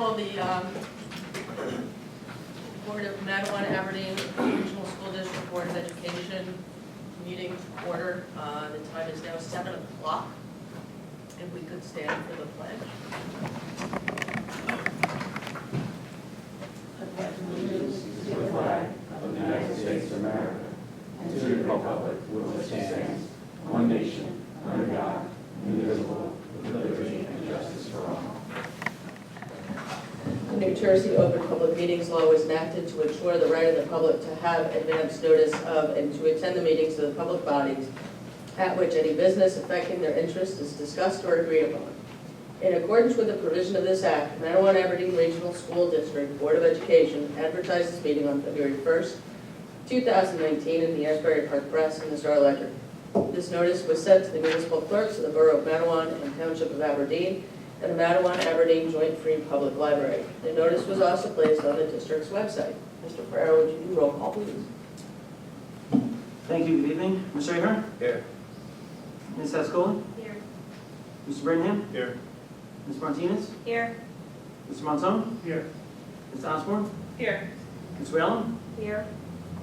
call the Board of Madawan Aberdeen Regional School District Board of Education meeting to order. The time is now 7 o'clock. If we could stand for the pledge. Allegiance to the flag of the United States of America and to the republic which stands one nation under God, indivisible, with liberty and justice for all. The New Jersey Open Public Meetings Law was enacted to ensure the right of the public to have advance notice of and to attend the meetings of the public bodies at which any business affecting their interest is discussed or agreed upon. In accordance with the provision of this Act, Madawan Aberdeen Regional School District Board of Education advertised this meeting on February 1st, 2019 in the Asbury Park Press and the Star Ledger. This notice was sent to the municipal clerks of the Borough of Madawan and Township of Aberdeen and the Madawan Aberdeen Joint Free Public Library. The notice was also placed on the district's website. Mr. Ferrero, would you do roll call, please? Thank you. Good evening. Mr. Ahern? Here. Ms. Haskell? Here. Mr. Brittingham? Here. Ms. Martinez? Here. Mr. Monzon? Here. Ms. Osborne? Here. Ms. Whalen? Here.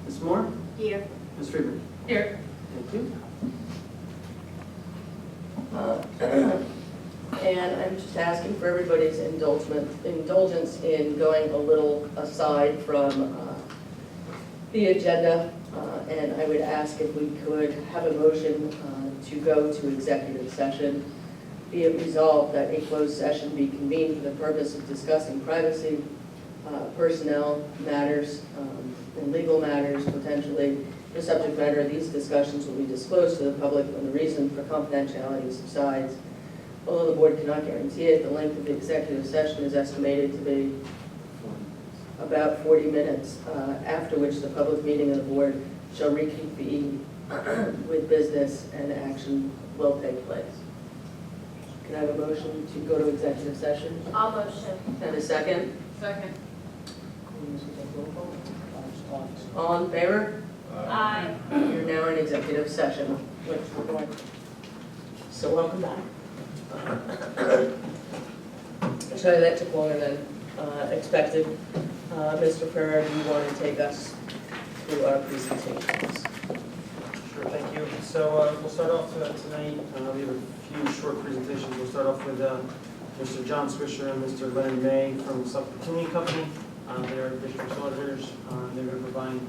Ms. Moore? Here. Ms. Friedman? Here. Thank you. And I'm just asking for everybody's indulgence in going a little aside from the agenda. And I would ask if we could have a motion to go to executive session. Be it resolved that a closed session be convened for the purpose of discussing privacy, personnel matters, and legal matters potentially. The subject matter of these discussions will be disclosed to the public when the reason for confidentiality subsides. Although the board cannot guarantee it, the length of the executive session is estimated to be about 40 minutes, after which the public meeting of the board shall reconvene with business and action will take place. Can I have a motion to go to executive session? I'll motion. And a second? Second. All in favor? Aye. You're now in executive session, which we're going. So welcome back. Sorry that took longer than expected. Mr. Ferrer, do you want to take us through our presentations? Sure, thank you. So we'll start off tonight. We have a few short presentations. We'll start off with Mr. John Swisher and Mr. Leonard May from Suffolk Cleaning Company. They are district auditors. They're going to provide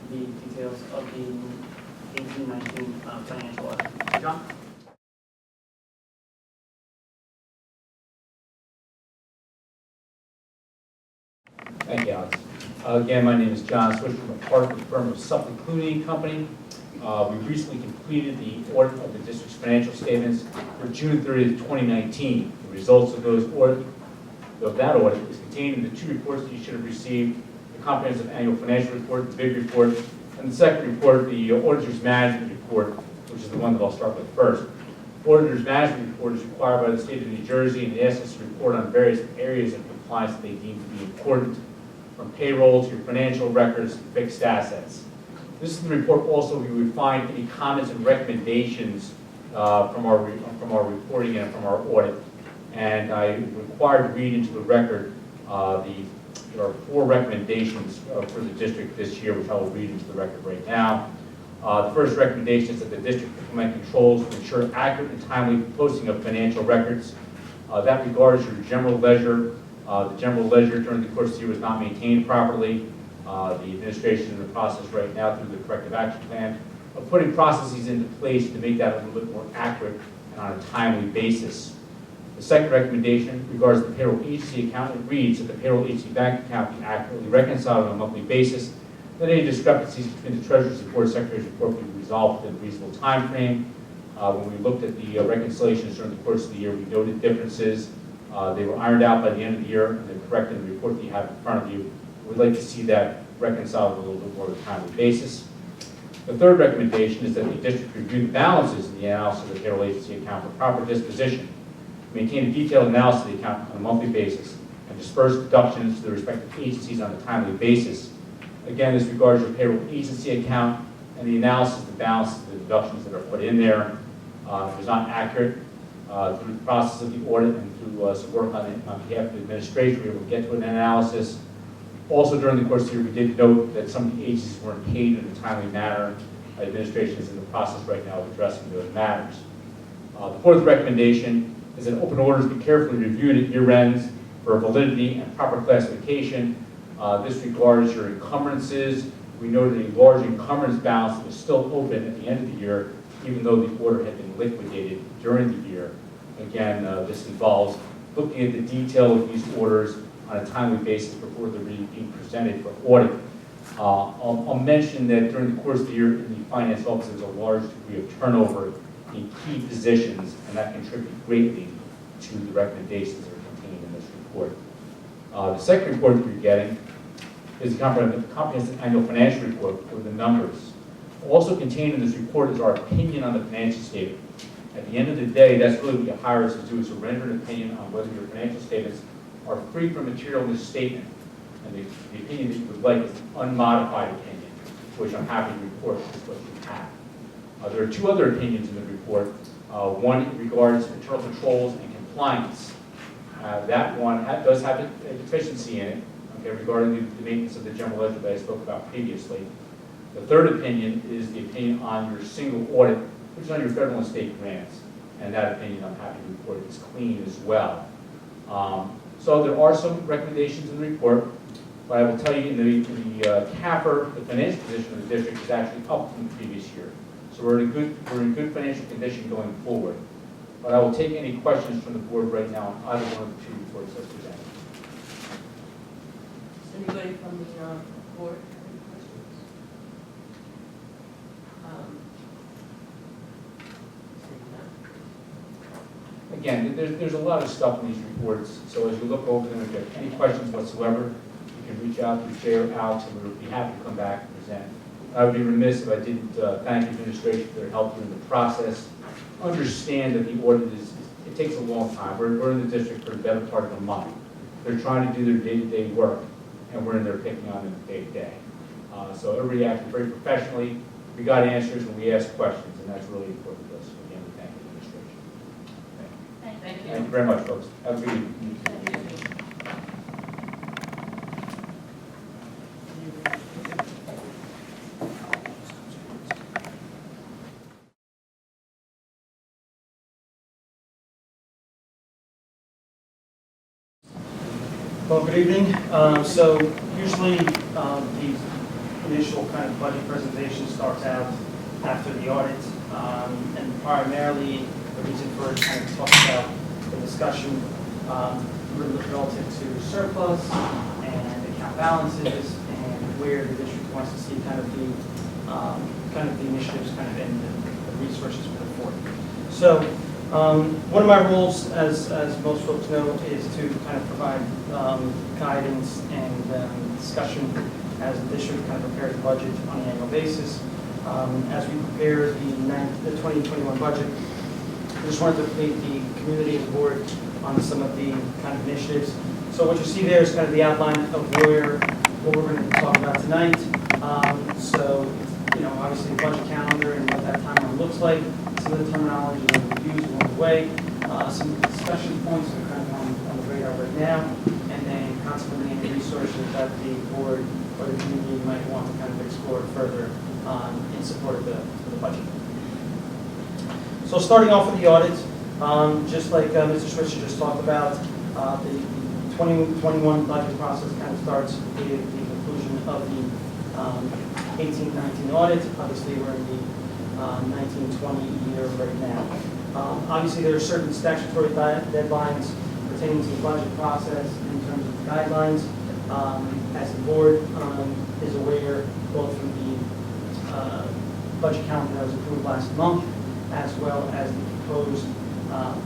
the details of the 18-19 financial audit. John? Thank you, Alex. Again, my name is John Swisher. I'm part of the firm of Suffolk Cleaning Company. We recently completed the audit of the district's financial statements for June 30th, 2019. The results of that audit is contained in the two reports that you should have received: the comprehensive annual financial report, the big report, and the second report, the auditor's management report, which is the one that I'll start with first. Auditor's management report is required by the state of New Jersey, and they ask us to report on various areas of compliance that they deem to be important, from payroll to your financial records to fixed assets. This is the report also we would find any comments and recommendations from our reporting and from our audit. And I am required to read into the record there are 4 recommendations for the district this year, which I will read into the record right now. The first recommendation is that the district implement controls to ensure accurate and timely posting of financial records. That regards your general ledger. The general ledger during the course of the year was not maintained properly. The administration is in the process right now through the corrective action plan of putting processes into place to make that a little bit more accurate and on a timely basis. The second recommendation regards the payroll agency account. It reads that the payroll agency bank account be accurately reconciled on a monthly basis, that any discrepancies between the treasurer's report and secretary's report be resolved within a reasonable time frame. When we looked at the reconciliations during the course of the year, we noted differences. They were ironed out by the end of the year, and they're corrected in the report that you have in front of you. We'd like to see that reconciled on a little bit more of a timely basis. The third recommendation is that the district review the balances in the analysis of the payroll agency account for proper disposition, maintain a detailed analysis of the account on a monthly basis, and disperse deductions to the respective agencies on a timely basis. Again, this regards your payroll agency account and the analysis of the balances of the deductions that are put in there. If it's not accurate, through the process of the audit and through some work on behalf of the administration, we were able to get to an analysis. Also, during the course of the year, we did note that some of the agencies weren't paid in a timely manner. Administration is in the process right now of addressing those matters. The fourth recommendation is that open orders be carefully reviewed at year ends for validity and proper classification. This regards your encumbrances. We noted a large encumbrance balance that was still open at the end of the year, even though the order had been liquidated during the year. Again, this involves looking at the detail of these orders on a timely basis before they're being presented for audit. I'll mention that during the course of the year in the finance office, there's a large degree of turnover in key positions, and that contributes greatly to the recommendations that are contained in this report. The second report that you're getting is the comprehensive annual financial report with the numbers. Also contained in this report is our opinion on the financial statement. At the end of the day, that's really what you hire us to do, is to render an opinion on whether your financial statements are free from material misstatement. And the opinion that you would like is an unmodified opinion, which I'm happy to report is what you have. There are two other opinions in the report. One regards internal controls and compliance. That one does have a deficiency in it, okay, regarding the maintenance of the general ledger that I spoke about previously. The third opinion is the opinion on your single audit, which is on your federal and state grants. And that opinion, I'm happy to report, is clean as well. So there are some recommendations in the report, but I will tell you in the CAFR, the financial position of the district is actually up from the previous year. So we're in good financial condition going forward. But I will take any questions from the board right now on either one of the two reports as presented. Does anybody from the board have any questions? Again, there's a lot of stuff in these reports, so as you look over them, if you have any questions whatsoever, you can reach out to Jay or Alex, and we would be happy to come back and present. I would be remiss if I didn't thank the administration for their help during the process. Understand that the audit it takes a long time. We're in the district for the better part of a month. They're trying to do their day-to-day work, and we're in there picking on them day-to-day. So everybody acted very professionally. We got answers when we asked questions, and that's really important to us. Again, we thank the administration. Thank you. Thank you very much, folks. Have a good evening. Well, good evening. So usually the initial kind of budget presentation starts out after the audit, and primarily the reason for it kind of talks about the discussion relative to surplus and account balances and where the district wants to see kind of the initiatives kind of and the resources put forth. So one of my roles, as most folks know, is to kind of provide guidance and discussion as the district kind of prepares the budget on an annual basis. As we prepare the 2021 budget, I just wanted to update the community and board on some of the kind of initiatives. So what you see there is kind of the outline of what we're going to talk about tonight. So, you know, obviously the budget calendar and what that timeline looks like, some of the terminology that we use along the way, some discussion points that are kind of on the radar right now, and then consequently any resources that the board or the community might want to kind of explore further in support of the budget. So starting off with the audit, just like Mr. Switzer just talked about, the 2021 budget process kind of starts with the conclusion of the 18-19 audit. Obviously, we're in the 19-20 year right now. Obviously, there are certain statutory deadlines pertaining to the budget process in terms of the guidelines. As the board is aware, both from the budget calendar that was approved last month, as well as the proposed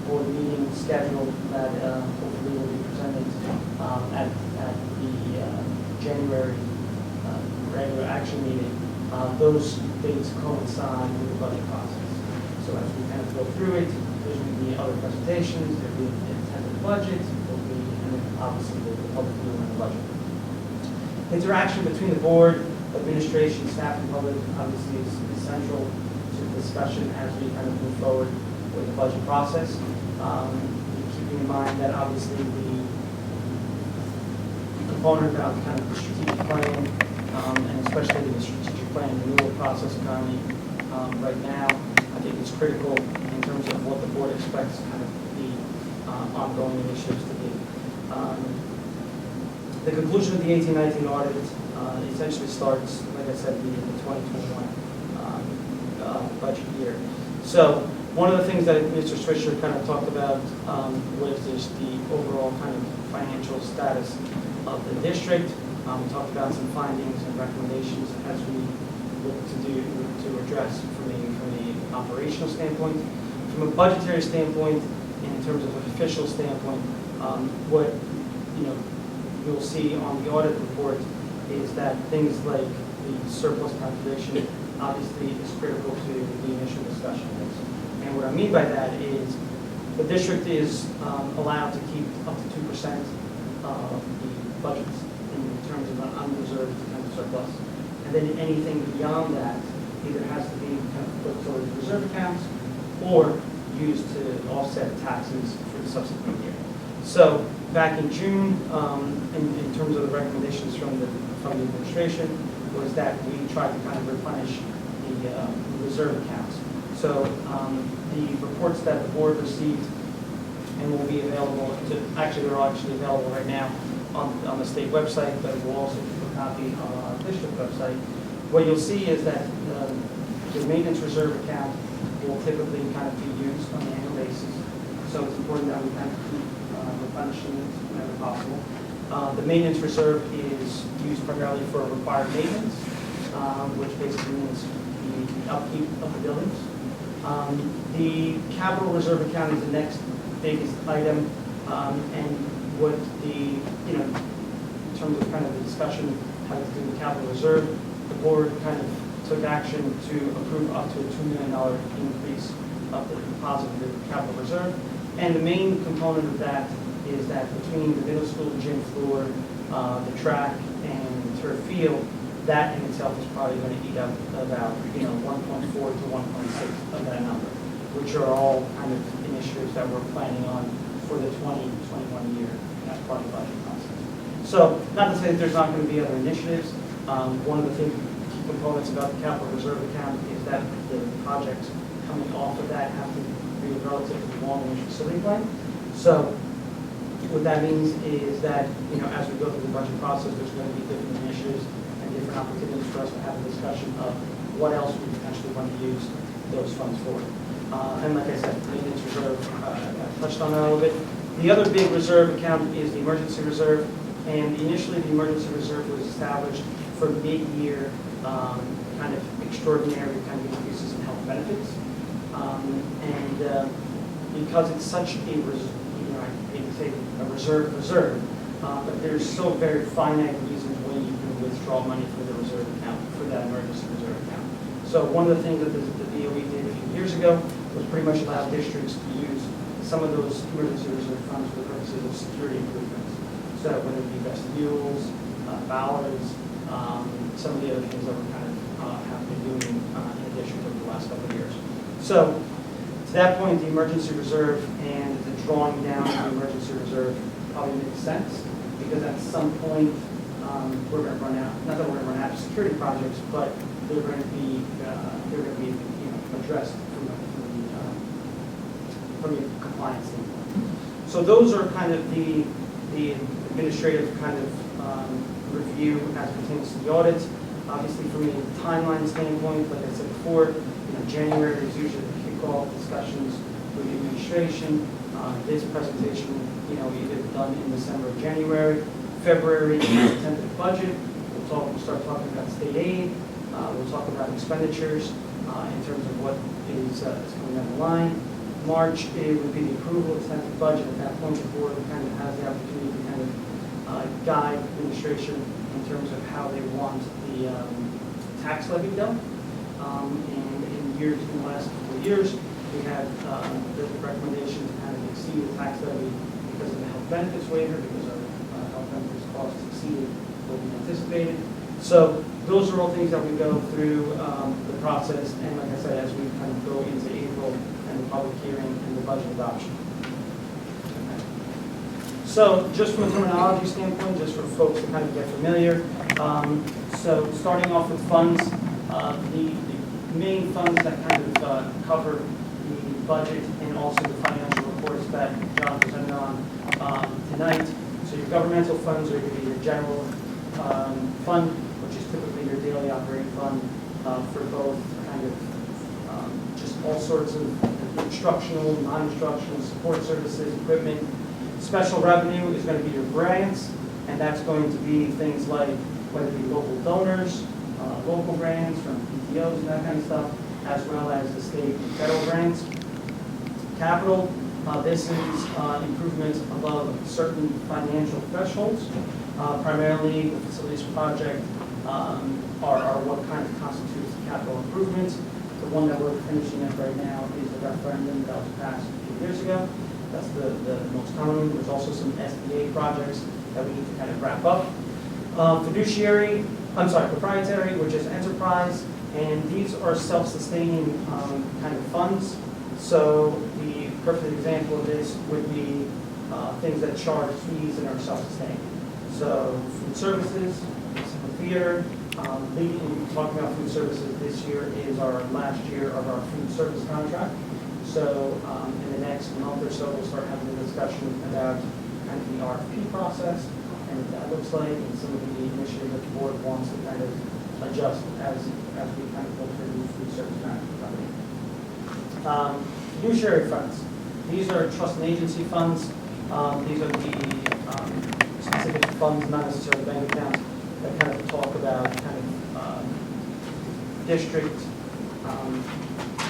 board meeting schedule that hopefully will be presented at the January regular action meeting. Those dates coincide with the budget process. So as we kind of go through it, there's going to be other presentations, there'll be intended budget, there'll be, and then obviously the public viewing on the budget. Interaction between the board, administration, staff, and public obviously is central to the discussion as we kind of move forward with the budget process. Keeping in mind that obviously the component about kind of the strategic plan, and especially the strategic plan renewal process currently right now, I think it's critical in terms of what the board expects kind of the ongoing initiatives to be. The conclusion of the 18-19 audit essentially starts, like I said, the 2021 budget year. So one of the things that Mr. Swisher kind of talked about was just the overall kind of financial status of the district. We talked about some findings and recommendations as we look to address from the operational standpoint. From a budgetary standpoint, in terms of an official standpoint, what you'll see on the audit report is that things like the surplus calculation obviously is critical to the initial discussion. And what I mean by that is the district is allowed to keep up to 2% of the budgets in terms of an unreserved kind of surplus. And then anything beyond that either has to be kind of put towards reserve accounts or used to offset taxes for the subsequent year. So back in June, in terms of the recommendations from the administration, was that we tried to kind of replenish the reserve accounts. So the reports that the board received and will be available, they're actually available right now on the state website, but we'll also keep a copy on our district website. What you'll see is that the maintenance reserve account will typically kind of be used on an annual basis. So it's important that we kind of keep replenishing it whenever possible. The maintenance reserve is used primarily for required maintenance, which basically means the upkeep of the buildings. The capital reserve account is the next biggest item, and what in terms of kind of the discussion how to do the capital reserve, the board kind of took action to approve up to a $2 million increase of the deposit of the capital reserve. And the main component of that is that between the middle school gym floor, the track, and the turf field, that in itself is probably going to eat up about 1.4 to 1.6 of that number, which are all kind of initiatives that we're planning on for the 2021 year as part of the budget process. So not to say that there's not going to be other initiatives. One of the key components about the capital reserve account is that the projects coming off of that have to be a relatively long-range facility plan. So what that means is that as we go through the budget process, there's going to be different initiatives and different opportunities for us to have a discussion of what else we potentially want to use those funds for. And like I said, maintenance reserve, I touched on that a little bit. The other big reserve account is the emergency reserve. And initially, the emergency reserve was established for mid-year kind of extraordinary kind of increases in health benefits. Because it's such a, I hate to say a reserve, but there's so very finite reasons when you can withdraw money from the reserve account, for that emergency reserve account. So one of the things that the BOE did a few years ago was pretty much allow districts to use some of those emergency reserve funds for the purposes of security improvements. So whether it be vestibules, ballards, some of the other things that we kind of have been doing in addition over the last couple of years. So to that point, the emergency reserve and the drawing down of the emergency reserve probably makes sense, because at some point we're going to run out. Not that we're going to run out of security projects, but they're going to be addressed from a compliance standpoint. So those are kind of the administrative kind of review as pertains to the audit. Obviously, from a timeline standpoint, like I said before, January is usually the kickoff discussions with the administration. This presentation, either done in December or January. February is the tentative budget. We'll start talking about state aid. We'll talk about expenditures in terms of what is coming down the line. March, it would be the approval of the tentative budget. At that point, the board kind of has the opportunity to kind of guide administration in terms of how they want the tax levy done. And in the last couple of years, we had the recommendation to kind of exceed the tax levy because of the health benefits waiver, because our health benefits costs exceeded what we anticipated. So those are all things that we go through the process, and like I said, as we kind of go into April and the public hearing and the budget adoption. So just from a terminology standpoint, just for folks to kind of get familiar, so starting off with funds, the main funds that kind of cover the budget and also the financial reports that John presented on tonight. So your governmental funds are going to be your general fund, which is typically your daily operating fund for both kind of just all sorts of instructional, non-instructional, support services, equipment. Special revenue is going to be your grants, and that's going to be things like whether it be local donors, local grants from PTOs and that kind of stuff, as well as the state and federal grants. Capital, this is improvements above certain financial thresholds. Primarily, the facilities project are what kind of constitutes capital improvements. The one that we're finishing up right now is the referendum that was passed a few years ago. That's the most common one. There's also some SBA projects that we need to kind of wrap up. Proprietary, which is enterprise, and these are self-sustaining kind of funds. So the perfect example of this would be things that charge fees and are self-sustaining. So food services, the theater, talking about food services, this year is our last year of our food service contract. So in the next month or so, we'll start having a discussion about kind of the RFP process and what that looks like, and some of the initiatives that the board wants to kind of adjust as we kind of look for new food service management company. Fiduciary funds. These are trust and agency funds. These are the specific funds, not necessarily bank accounts, that kind of talk about kind of district.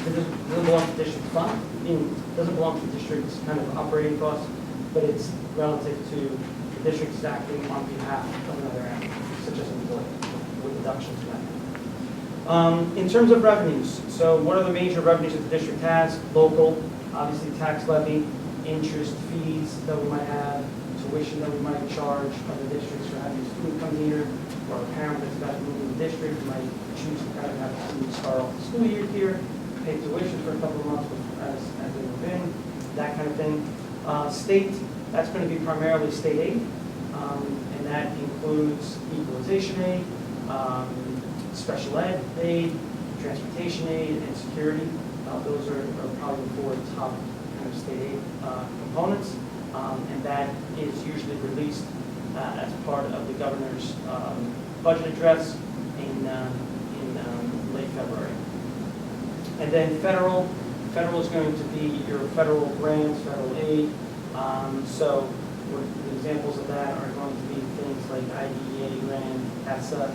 It doesn't belong to district fund. It doesn't belong to the district's kind of operating costs, but it's relative to the district's acting on behalf of another entity, such as an employee, with deductions for that. In terms of revenues, so what are the major revenues that the district has? Local, obviously tax levy, interest fees that we might have, tuition that we might charge other districts for having a student come here, or a parent that's got to move in the district might choose to kind of have a student start off the school year here, pay tuition for a couple of months as they move in, that kind of thing. State, that's going to be primarily state aid, and that includes equalization aid, special ed aid, transportation aid, and security. Those are probably the four top kind of state aid components, and that is usually released as part of the governor's budget address in late February. And then federal is going to be your federal grants, federal aid. So the examples of that are going to be things like IDEA grant, ESSA,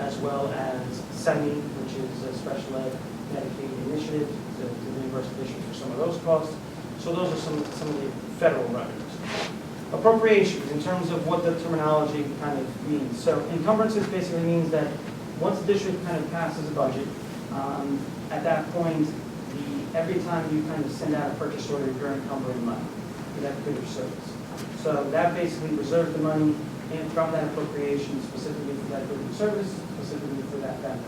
as well as SEMI, which is a special ed Medicaid initiative to reimburse the district for some of those costs. So those are some of the federal revenues. Appropriations, in terms of what the terminology kind of means. So encumbrances basically means that once the district kind of passes a budget, at that point, every time you kind of send out a purchase order, you're encumbering money for that particular service. So that basically reserves the money and from that appropriation specifically for that particular service, specifically for that vendor.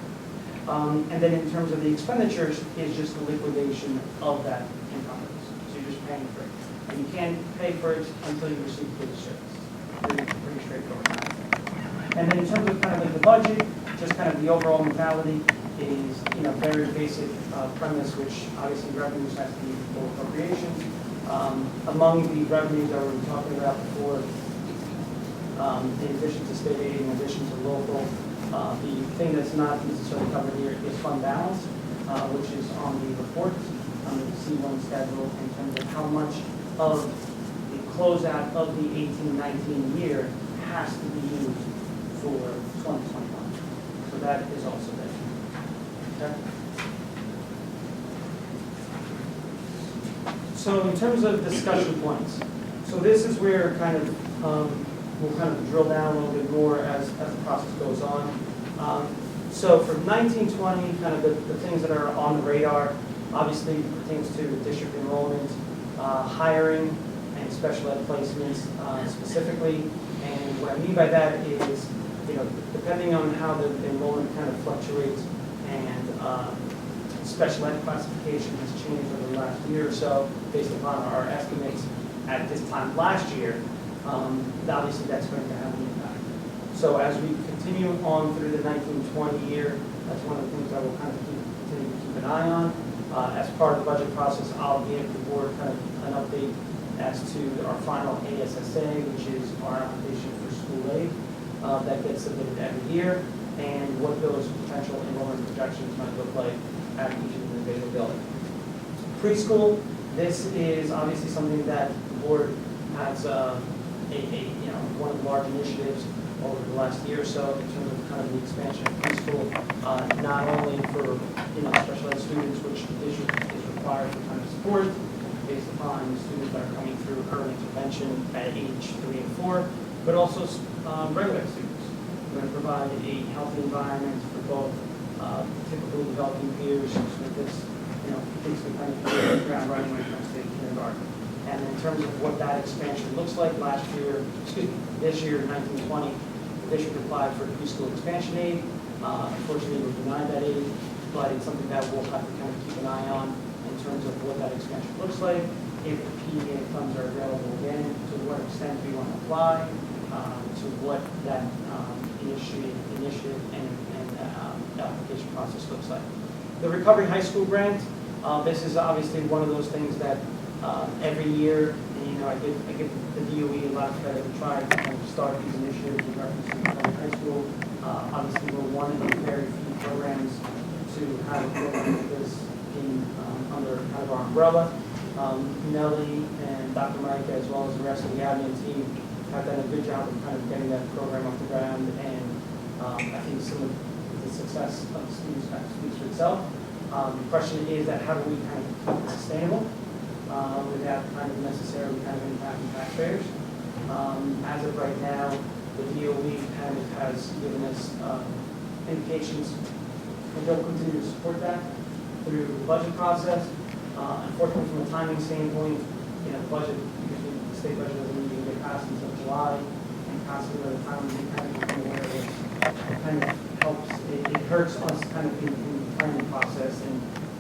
And then in terms of the expenditures, is just the liquidation of that encumbrance. So you're just paying for it. And you can't pay for it until you receive the service. Pretty straightforward. And then in terms of kind of like the budget, just kind of the overall mentality is, very basic premise, which obviously revenues have to be for appropriations. Among the revenues that we were talking about before, in addition to state aid, in addition to local, the thing that's not necessarily covered here is fund balance, which is on the report, on the C1 schedule, in terms of how much of the closeout of the 18-19 year has to be used for 2021. So that is also there. Okay. So in terms of discussion points, so this is where kind of we'll kind of drill down a little bit more as the process goes on. So for 1920, kind of the things that are on the radar, obviously pertains to district enrollment, hiring, and special ed placements specifically. And what I mean by that is, depending on how the enrollment kind of fluctuates and special ed classification has changed over the last year or so based upon our estimates, at this time last year, obviously that's going to have an impact. So as we continue on through the 1920 year, that's one of the things I will kind of continue to keep an eye on. As part of the budget process, I'll give the board kind of an update as to our final ASSA, which is our application for school aid that gets submitted every year, and what those potential enrollment projections might look like at each individual building. Preschool, this is obviously something that the board has one of the large initiatives over the last year or so in terms of kind of the expansion of preschool, not only for special ed students, which the district is required to kind of support based upon students that are coming through early intervention at age 3 and 4, but also regular ed students. We're going to provide a healthy environment for both typically developing peers with this, kids can kind of hit the ground running when it comes to kindergarten. And in terms of what that expansion looks like, this year, 1920, the district applied for preschool expansion aid. Unfortunately, we were denied that aid, but it's something that we'll have to kind of keep an eye on in terms of what that expansion looks like, if the PEA funds are available again, to what extent we want to apply, to what that initiative and application process looks like. The Recovery High School grant, this is obviously one of those things that every year, I give the DOE a lot of credit to try to kind of start these initiatives in reference to Recovery High School. Obviously, we're one of the very few programs to have a program like this under kind of our umbrella. Nellie and Dr. Mike, as well as the rest of the admin team, have done a good job of kind of getting that program off the ground, and I think some of the success of the students kind of speaks for itself. The question is that how do we kind of keep it sustainable without kind of necessarily kind of impacting taxpayers? As of right now, the DOE kind of has given us indications and they'll continue to support that through the budget process. Unfortunately, from a timing standpoint, the budget, because the state budget doesn't even get passed until July, and constantly by the time we kind of become aware of this, it kind of helps, it hurts us kind of in the planning process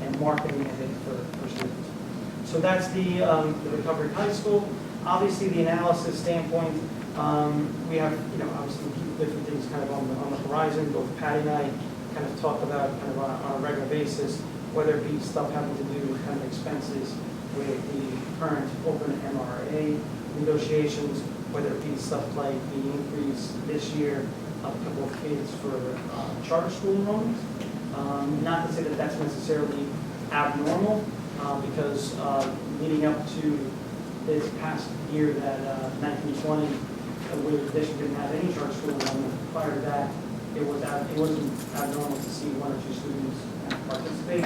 and marketing it for students. So that's the Recovery High School. Obviously, the analysis standpoint, we have, obviously we keep different things kind of on the horizon. Both Patty and I kind of talk about kind of on a regular basis, whether it be stuff having to do with kind of expenses with the current open MRA negotiations, whether it be stuff like the increase this year of a couple of kids for charter school enrollments. Not to say that that's necessarily abnormal, because leading up to this past year, that 1920, where the district didn't have any charter school enrollment, prior to that, it wasn't abnormal to see 1 or 2 students participate.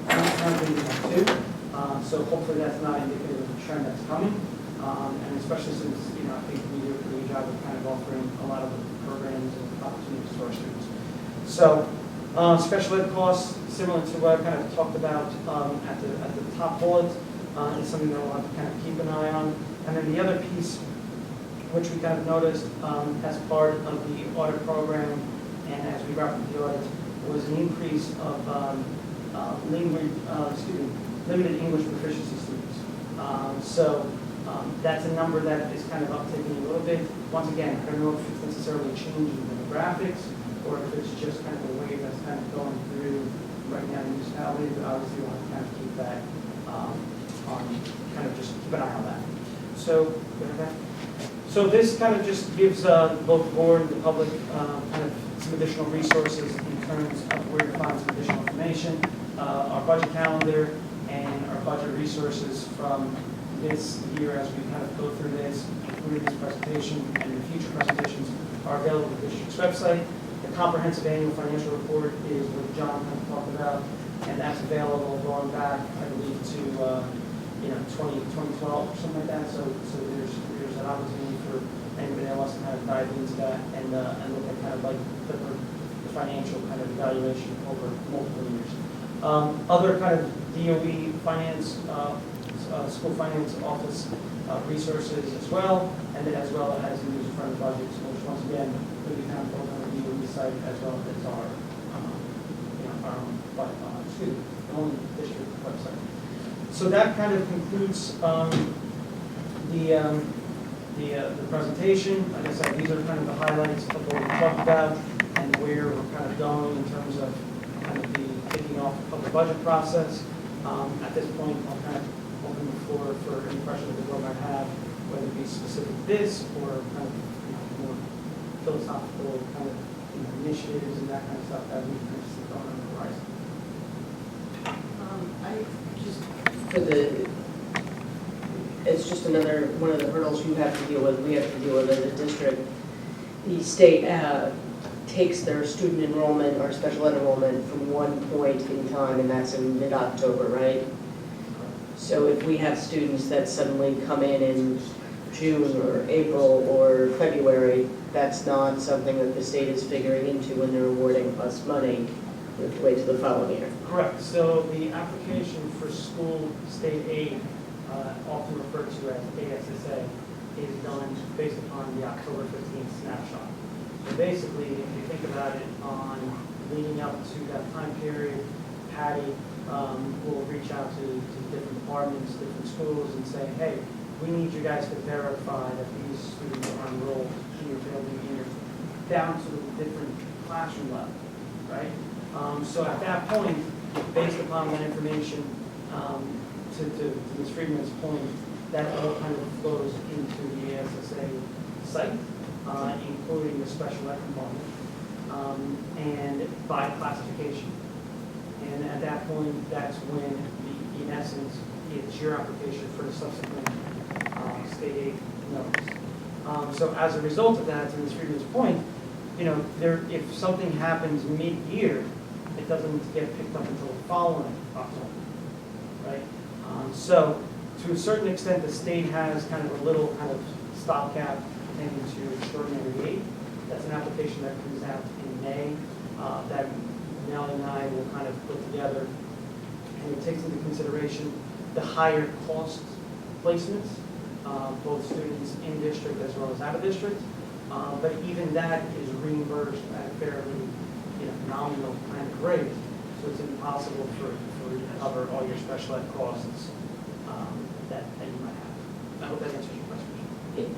Currently, we have 2. So hopefully that's not indicative of a trend that's coming. And especially since, I think we do a pretty good job of kind of offering a lot of the programs and opportunities to our students. So special ed costs, similar to what I kind of talked about at the top bullet, is something that we'll have to kind of keep an eye on. And then the other piece, which we kind of noticed as part of the audit program, and as we wrapped up the audit, was an increase of limited English proficiency students. That's a number that is kind of uptaking a little bit. Once again, I don't know if it's necessarily a change in demographics or if it's just kind of a wave that's kind of going through right now in municipalities, but obviously we'll have to kind of keep that just keep an eye on that. So this kind of just gives both the board and the public kind of some additional resources in terms of where to find some additional information, our budget calendar, and our budget resources from this year as we kind of go through this, including this presentation and the future presentations are available on the district's website. The comprehensive annual financial report is what John kind of talked about, and that's available going back, I believe, to 2012 or something like that. So there's an opportunity for anybody that wants to kind of dive into that and look at kind of like the financial kind of evaluation over multiple years. Other kind of DOE finance, school finance office resources as well, and then as well as the user-friendly budgets, which once again could be found both on the DOE site as well as our own district website. So that kind of concludes the presentation. Like I said, these are kind of the highlights of what we talked about and where we're kind of going in terms of kind of the kicking off of the budget process. At this point, I'll kind of open the floor for any questions the board might have, whether it be specific to this or kind of more philosophical kind of initiatives and that kind of stuff that we can see on the horizon. I just, for the, it's just another one of the hurdles you have to deal with, we have to deal with as a district. The state takes their student enrollment or special ed enrollment from one point in time, and that's in mid-October, right? So if we have students that suddenly come in June or April or February, that's not something that the state is figuring into when they're awarding us money. We have to wait till the following year. Correct. So the application for school state aid, often referred to as ASSA, is done based upon the October 15th snapshot. So basically, if you think about it, on leading up to that time period, Patty will reach out to different departments, different schools, and say, hey, we need you guys to verify that these students are enrolled in your building here, down to the different classroom level, right? So at that point, based upon that information, to Ms. Friedman's point, that all kind of flows into the ASSA site, including the special ed component, and by classification. And at that point, that's when, in essence, it's your application for the subsequent state aid notice. So as a result of that, to Ms. Friedman's point, if something happens mid-year, it doesn't get picked up until the following October, right? So to a certain extent, the state has kind of a little kind of stopgap pertaining to extraordinary aid. That's an application that comes out in May that Nellie and I will kind of put together, and it takes into consideration the higher cost placements, both students in district as well as out of district. But even that is reimbursed at a fairly nominal kind of rate, so it's impossible for you to cover all your special ed costs that you might have. I hope that answers your question.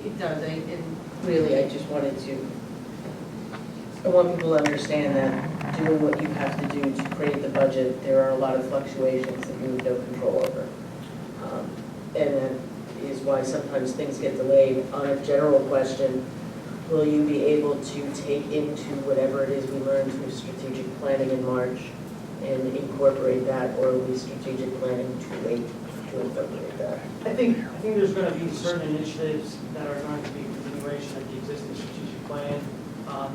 It does, and really, I just wanted to, I want people to understand that doing what you have to do to create the budget, there are a lot of fluctuations that you have no control over. And that is why sometimes things get delayed. On a general question, will you be able to take into whatever it is we learned through strategic planning in March and incorporate that, or are we strategic planning too late to incorporate that? I think there's going to be certain initiatives that are going to be a continuation of the existing strategic plan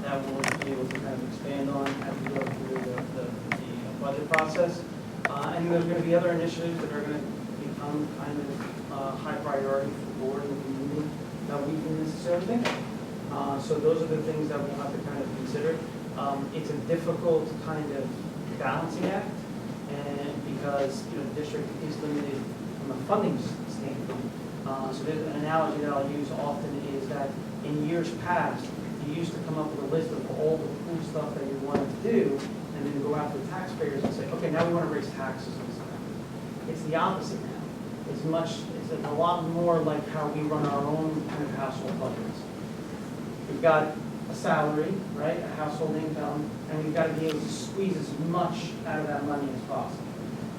that we'll be able to kind of expand on as we go through the budget process. And there's going to be other initiatives that are going to become kind of high priority for the board and the community that we didn't necessarily think of. So those are the things that we'll have to kind of consider. It's a difficult kind of balancing act, and because the district is limited from a funding standpoint. So there's an analogy that I'll use often is that in years past, you used to come up with a list of all the cool stuff that you wanted to do, and then go out to the taxpayers and say, okay, now we want to raise taxes and stuff. It's the opposite now. It's a lot more like how we run our own kind of household budgets. We've got a salary, right, a household income, and we've got to be able to squeeze as much out of that money as possible.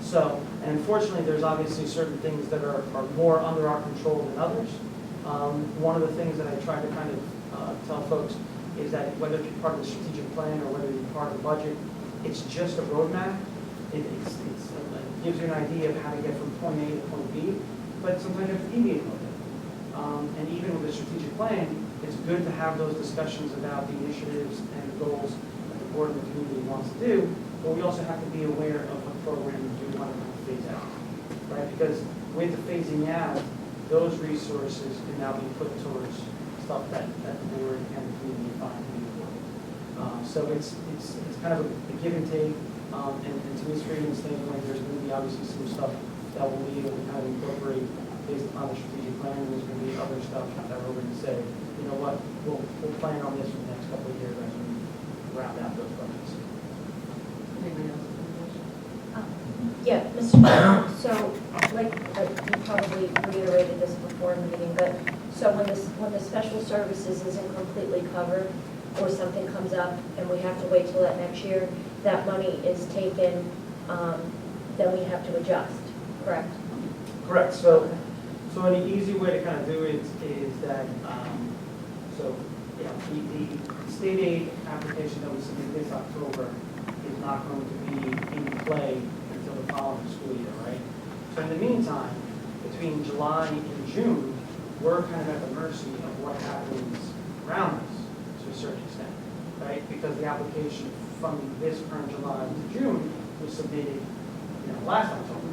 So, and unfortunately, there's obviously certain things that are more under our control than others. One of the things that I try to kind of tell folks is that whether it be part of the strategic plan or whether it be part of the budget, it's just a roadmap. It gives you an idea of how to get from point A to point B, but sometimes you have to deviate a little bit. And even with the strategic plan, it's good to have those discussions about the initiatives and the goals that the board and the community wants to do, but we also have to be aware of what programs we want to phase out, right? Because with the phasing out, those resources can now be put towards stuff that the board and the community find to be important. So it's kind of a give and take, and to Ms. Friedman's standpoint, there's going to be obviously some stuff that we'll be able to kind of incorporate based upon the strategic plan, and there's going to be other stuff that we're going to say, you know what, we'll plan on this for the next couple of years as we round out those budgets. Anybody else? Yeah, Mr. Chairman, so like, you probably reiterated this before in the meeting, but, so when the special services isn't completely covered, or something comes up and we have to wait till that next year, that money is taken, then we have to adjust, correct? Correct, so an easy way to kind of do it is that, so, you know, the state aid application that we submit this October is not going to be in play until the following school year, right? So in the meantime, between July and June, we're kind of at the mercy of what happens around us to a certain extent, right? Because the application from this current July to June was submitted, you know, last October,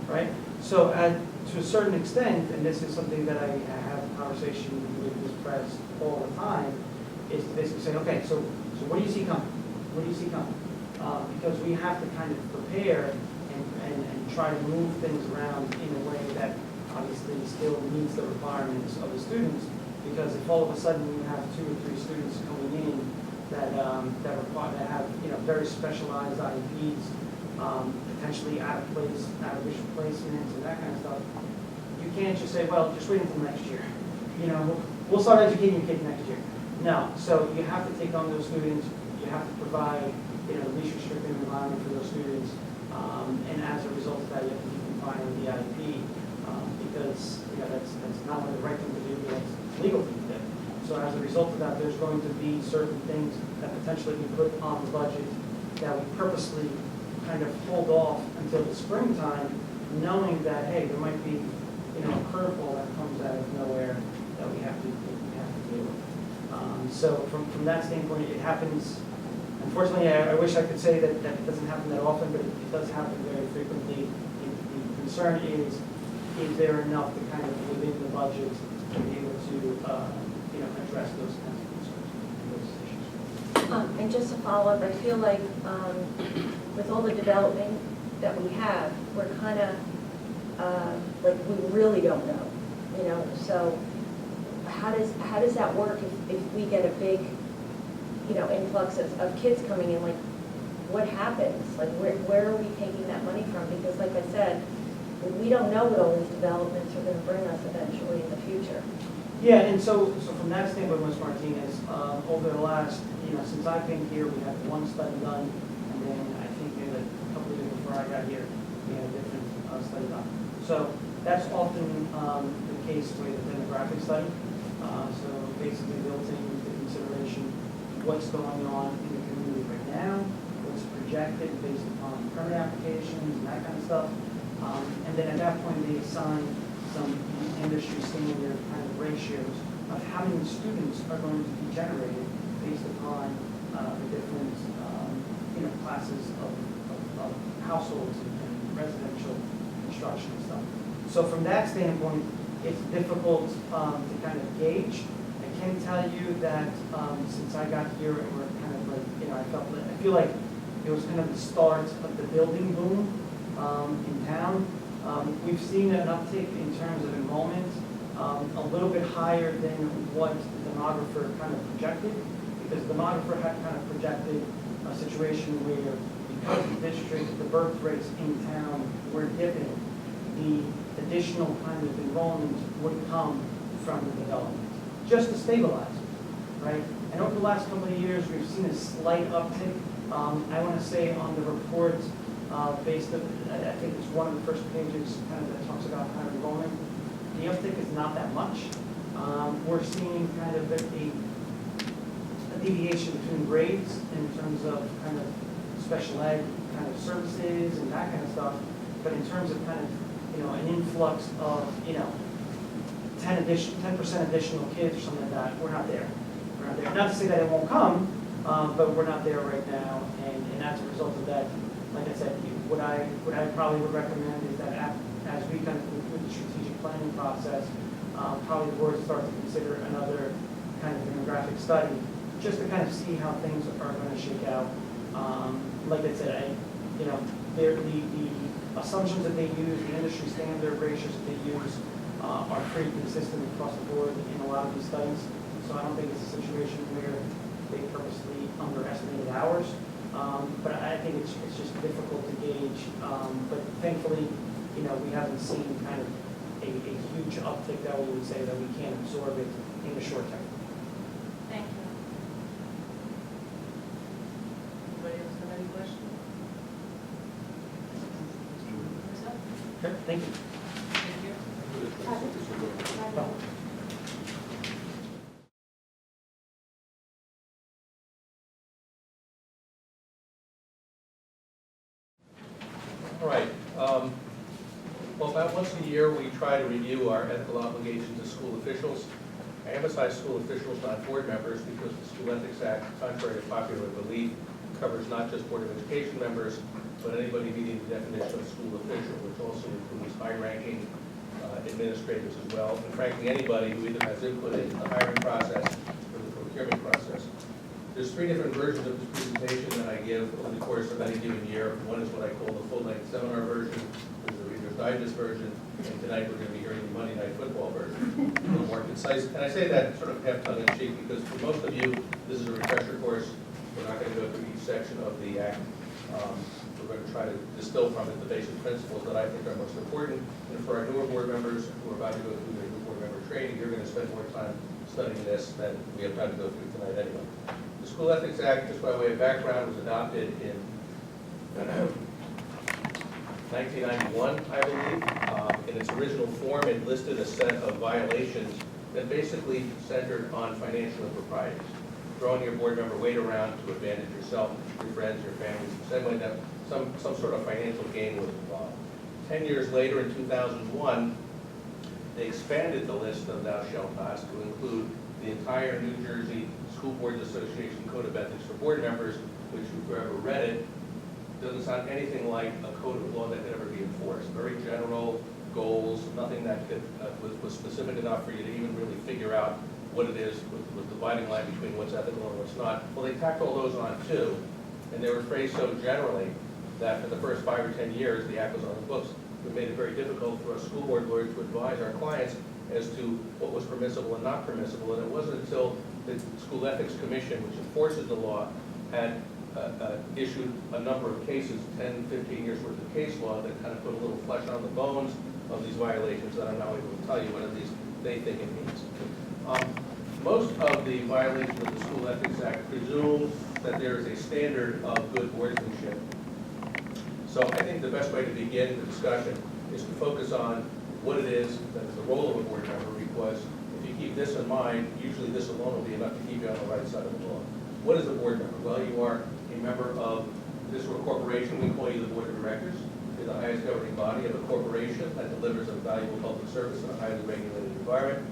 right? So to a certain extent, and this is something that I have a conversation with this press all the time, is to basically say, okay, so what do you see coming? What do you see coming? Because we have to kind of prepare and try to move things around in a way that obviously still meets the requirements of the students. Because if all of a sudden you have 2 or 3 students coming in that have, you know, very specialized IEPs, potentially out of place, out of visual placements and that kind of stuff, you can't just say, well, just wait until next year. You know, we'll start educating your kids next year. No, so you have to take on those students. You have to provide, you know, the least restrictive environment for those students, and as a result of that, you have to keep complying with the IEP, because, you know, that's not only the right thing to do, but it's the legal thing to do. So as a result of that, there's going to be certain things that potentially we put on the budget that we purposely kind of hold off until the springtime, knowing that, hey, there might be, you know, a curveball that comes out of nowhere that we have to deal with. So from that standpoint, it happens. Unfortunately, I wish I could say that it doesn't happen that often, but it does happen very frequently. The concern is there enough to kind of within the budget to be able to, you know, address those kinds of concerns, those issues. And just to follow up, I feel like with all the development that we have, we're kind of, like, we really don't know, you know, so how does that work if we get a big, you know, influx of kids coming in? Like, what happens? Like, where are we taking that money from? Because like I said, we don't know what all these developments are going to bring us eventually in the future. Yeah, and so from that standpoint, Ms. Martinez, over the last, you know, since I've been here, we had one study done, and then I think maybe a couple of years before I got here, we had a different study done. So that's often the case with a demographic study. So basically built into consideration what's going on in the community right now, what's projected based upon permit applications and that kind of stuff. And then at that point, they assign some industry standard kind of ratios of how many students are going to be generated based upon the different, you know, classes of households and residential construction and stuff. So from that standpoint, it's difficult to kind of gauge. I can tell you that since I got here, and we're kind of like, you know, I feel like it was kind of the start of the building boom in town. We've seen an uptick in terms of enrollment, a little bit higher than what the demographer kind of projected, because the demographer had kind of projected a situation where, because the district, the birth rates in town were dipping, the additional kind of enrollment would come from the development, just to stabilize it, right? And over the last couple of years, we've seen a slight uptick. I want to say on the report, based on, I think it's one of the first pages kind of that talks about kind of enrollment. The uptick is not that much. We're seeing kind of a deviation between grades in terms of kind of special ed kind of services and that kind of stuff. But in terms of kind of, you know, an influx of, you know, 10% additional kids or something like that, we're not there. We're not there. Not to say that it won't come, but we're not there right now. And as a result of that, like I said, what I probably would recommend is that as we kind of conclude the strategic planning process, probably the board start to consider another kind of demographic study, just to kind of see how things are going to shake out. Like I said, you know, the assumptions that they use, the industry standard ratios that they use, are pretty consistent across the board in a lot of these studies. So I don't think it's a situation where they purposely underestimated ours. But I think it's just difficult to gauge. But thankfully, you know, we haven't seen kind of a huge uptick that we would say that we can't absorb it in the short term. Thank you. Anybody else have any questions? Okay, thank you. All right. Well, about once a year, we try to review our ethical obligations as school officials. I emphasize school officials, not board members, because the School Ethics Act, contrary to popular belief, covers not just Board of Education members, but anybody meeting the definition of school official, which also includes high-ranking administrators as well, and frankly, anybody who either has input in the hiring process or the procurement process. There's three different versions of this presentation that I give over the course of any given year. One is what I call the full-length seminar version, there's the Reader's Digest version, and tonight we're going to be hearing the Monday Night Football version, a little more concise. And I say that sort of half tongue-in-cheek because for most of you, this is a refresher course. We're not going to go through each section of the Act. We're going to try to distill from it the basic principles that I think are most important. And for our newer board members who are about to go through their new board member training, you're going to spend more time studying this than we have time to go through tonight anyway. The School Ethics Act, just by way of background, was adopted in 1991, I believe. In its original form, it listed a set of violations that basically centered on financial improprieties. Throwing your board member weight around to advantage yourself, your friends, your families, some way that some sort of financial gain was involved. 10 years later, in 2001, they expanded the list of thou shalt nots to include the entire New Jersey School Boards Association Code of Ethics for board members, which if you've ever read it, doesn't sound anything like a code of law that could ever be enforced. Very general goals, nothing that could, was specific enough for you to even really figure out what it is with the dividing line between what's ethical and what's not. Well, they tacked all those on too, and they were phrased so generally that for the first 5 or 10 years, the Act was on the books. It made it very difficult for us school board lawyers to advise our clients as to what was permissible and not permissible, and it wasn't until the School Ethics Commission, which enforces the law, had issued a number of cases, 10, 15 years worth of case law, that kind of put a little flesh on the bones of these violations that I'm now able to tell you what at least they think it means. Most of the violations of the School Ethics Act presume that there is a standard of good boardsmanship. So I think the best way to begin the discussion is to focus on what it is that is the role of a board member, because if you keep this in mind, usually this alone will be enough to keep you on the right side of the law. What is a board member? Well, you are a member of this corporation. We call you the board of directors. You're the highest governing body of a corporation that delivers a valuable public service in a highly regulated environment.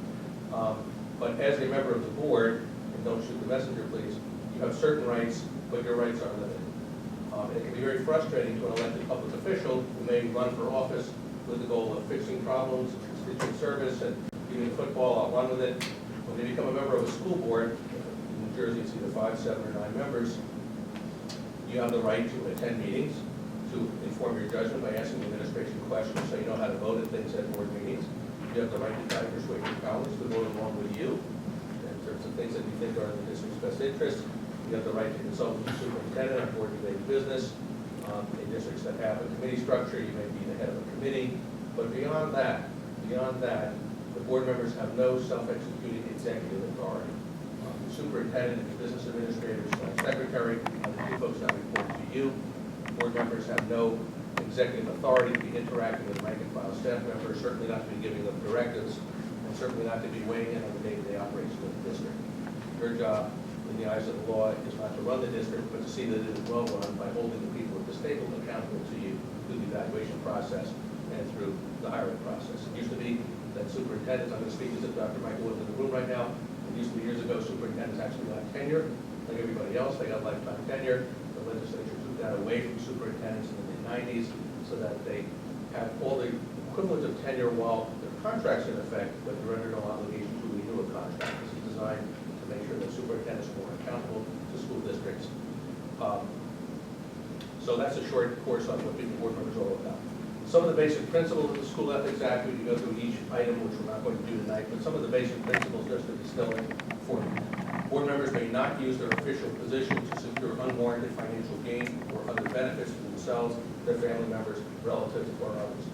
But as a member of the board, and don't shoot the messenger, please, you have certain rights, but your rights are limited. It can be very frustrating to an elected public official who may run for office with the goal of fixing problems, constituent service, and giving football, I'll run with it. When they become a member of a school board, in New Jersey it's either 5, 7, or 9 members, you have the right to attend meetings, to inform your judgment by asking administration questions so you know how to vote at things at board meetings. You have the right to try to persuade your colleagues to vote along with you in terms of things that you think are in the district's best interest. You have the right to consult with the superintendent on board-related business. In districts that have a committee structure, you may be the head of a committee. But beyond that, the board members have no self-executing executive authority. The superintendent and the business administrator / secretary are the two folks that report to you. Board members have no executive authority to be interacting with rank and file staff members, certainly not to be giving them directives, and certainly not to be weighing in on the day-to-day operations of the district. Your job in the eyes of the law is not to run the district, but to see that it is well run by holding the people at this table accountable to you through the evaluation process and through the hiring process. It used to be that superintendents, I'm going to speak as if Dr. Michael was in the room right now, it used to be years ago superintendents actually got tenure, like everybody else, they got lifetime tenure. The legislature took that away from superintendents in the mid-90s so that they have all the equivalent of tenure while their contract's in effect, but they're under no obligation to renew a contract. This is designed to make sure that superintendents are more accountable to school districts. So that's a short course on what being a board member is all about. Some of the basic principles of the School Ethics Act, we can go through each item, which we're not going to do tonight, but some of the basic principles just to distill it for you. Board members may not use their official position to secure unwarranted financial gain or other benefits for themselves, their family members, relatives, or others.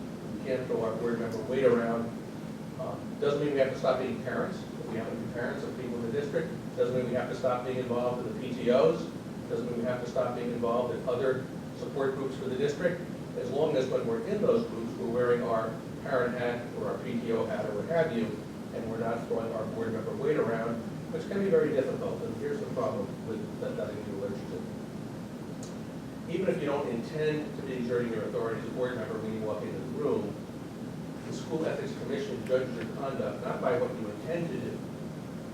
You can't throw our board member weight around. Doesn't mean we have to stop being parents. If we happen to be parents of people in the district, doesn't mean we have to stop being involved in the PTOs, doesn't mean we have to stop being involved in other support groups for the district, as long as when we're in those groups, we're wearing our parent hat or our PTO hat or what have you, and we're not throwing our board member weight around, which can be very difficult. And here's the problem with that nothing to allergic to. Even if you don't intend to be exerting your authority as a board member when you walk into the room, the School Ethics Commission judges your conduct not by what you intend to do,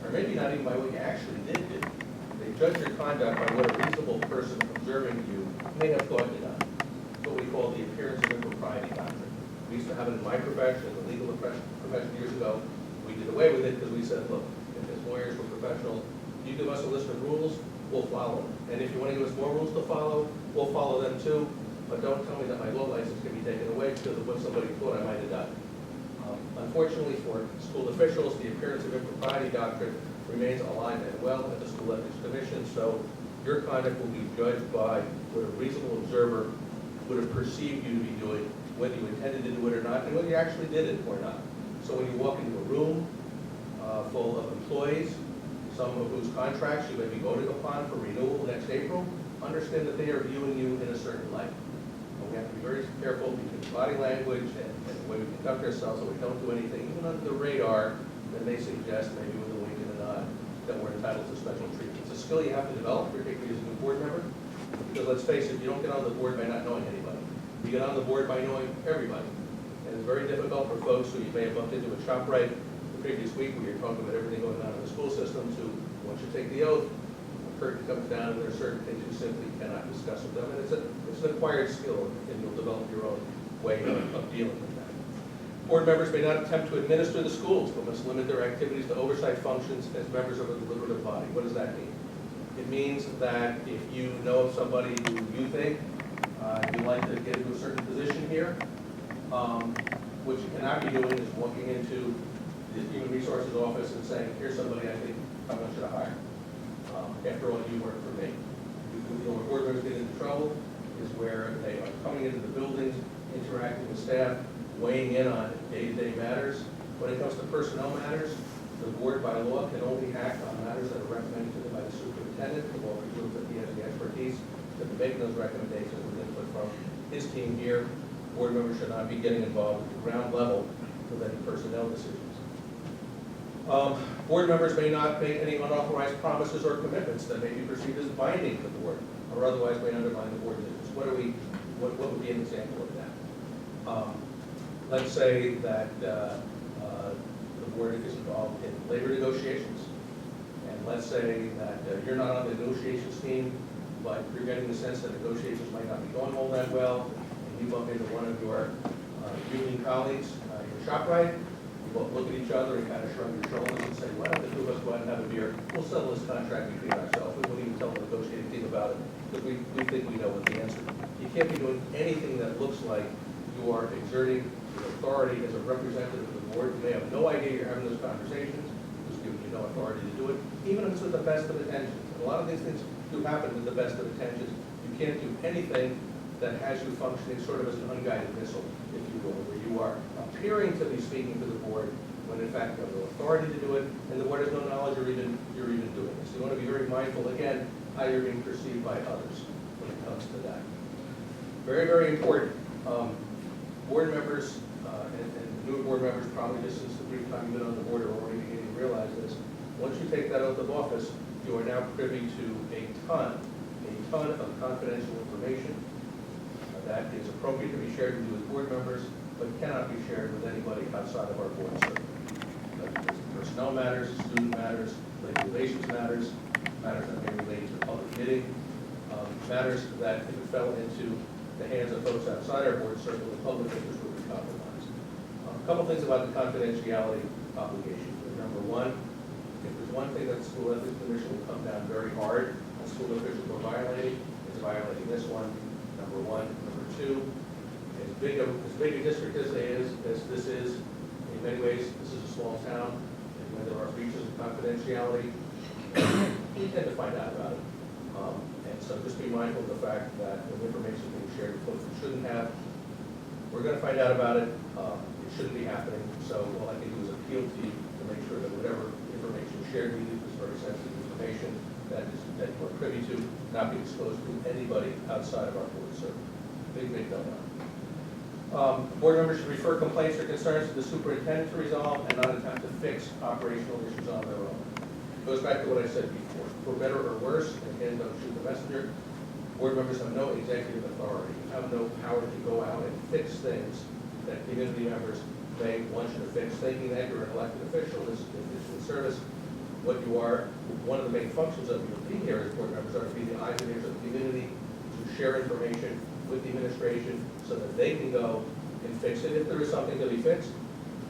or maybe not even by what you actually did do. They judge your conduct by what a reasonable person observing you may have thought you done. It's what we call the appearance of impropriety doctrine. We used to have it in my profession, in the legal profession years ago. We did away with it because we said, look, if as lawyers we're professional, you give us a list of rules, we'll follow them. And if you want to give us more rules to follow, we'll follow them too. But don't tell me that my law license can be taken away because of what somebody thought I might have done. Unfortunately for school officials, the appearance of impropriety doctrine remains alive and well at the School Ethics Commission, so your conduct will be judged by what a reasonable observer would have perceived you to be doing, whether you intended to do it or not, and whether you actually did it or not. So when you walk into a room full of employees, some of whose contracts you may be voting upon for renewal next April, understand that they are viewing you in a certain light. And we have to be very careful between body language and the way we conduct ourselves, so we don't do anything, even under the radar, that may suggest, maybe with a wink and a nod, that we're entitled to special treatment. It's a skill you have to develop, particularly as a new board member, because let's face it, you don't get on the board by not knowing anybody. You get on the board by knowing everybody. And it's very difficult for folks who you may have bumped into at ShopRite the previous week, where you're talking about everything going on in the school system, to once you take the oath, the curtain comes down, and there are certain things you simply cannot discuss with them. And it's an acquired skill, and you'll develop your own way of dealing with that. Board members may not attempt to administer the schools, but must limit their activities to oversight functions as members of a deliberative body. What does that mean? It means that if you know of somebody who you think you'd like to get into a certain position here, what you cannot be doing is walking into the Human Resources office and saying, here's somebody I think I want you to hire. After all, you work for me. Where board members get into trouble is where they are coming into the buildings, interacting with staff, weighing in on day-to-day matters. When it comes to personnel matters, the board by law can only act on matters that are recommended to them by the superintendent. The law presumes that he has the expertise to be making those recommendations with input from his team here. Board members should not be getting involved at the ground level with any personnel decisions. Board members may not make any unauthorized promises or commitments that may be perceived as binding to the board or otherwise may undermine the board's interests. What would be an example of that? Let's say that the board is involved in labor negotiations. And let's say that you're not on the negotiations team, but you're getting the sense that negotiations might not be going all that well, and you bump into one of your union colleagues, your ShopRite, you both look at each other and kind of shrug your shoulders and say, why don't the two of us go out and have a beer? We'll settle this contract between ourselves. We won't even tell the negotiating team about it, because we think we know what the answer is. You can't be doing anything that looks like you are exerting your authority as a representative of the board. You may have no idea you're having those conversations, because giving you no authority to do it, even if it's with the best of intentions. And a lot of these things do happen with the best of intentions. You can't do anything that has you functioning sort of as an unguided missile, if you will, where you are appearing to be speaking to the board when in fact you have no authority to do it, and the board has no knowledge you're even doing it. So you want to be very mindful, again, how you're being perceived by others when it comes to that. Very, very important. Board members and new board members, probably just since the brief time you've been on the board, are already beginning to realize this. Once you take that oath of office, you are now privy to a ton of confidential information that is appropriate to be shared with you as board members, but cannot be shared with anybody outside of our board circle. Personnel matters, student matters, labor relations matters, matters that may relate to public bidding, matters that if it fell into the hands of folks outside our board circle, the public interest would be compromised. A couple things about the confidentiality obligation. Number one, if there's one thing that the School Ethics Commission will come down very hard on school officials who are violating, it's violating this one, number one. Number two, as big a district as this is, in many ways, this is a small town, and when there are breaches of confidentiality, we tend to find out about it. And so just be mindful of the fact that when information is being shared with folks who shouldn't have, We're going to find out about it. It shouldn't be happening, so all I can do is appeal to you to make sure that whatever information shared with you is very sensitive information that you are privy to, not be disclosed to anybody outside of our board, sir. Big no-no. Board members should refer complaints or concerns to the superintendent to resolve and not attempt to fix operational issues on their own. Goes back to what I said before. For better or worse, again, don't shoot the messenger, board members have no executive authority, have no power to go out and fix things that community members may want you to fix, thinking that you're an elected official. This is in service. What you are, one of the main functions of your being here as board members are to be the eyes and ears of the community, to share information with the administration so that they can go and fix it if there is something to be fixed,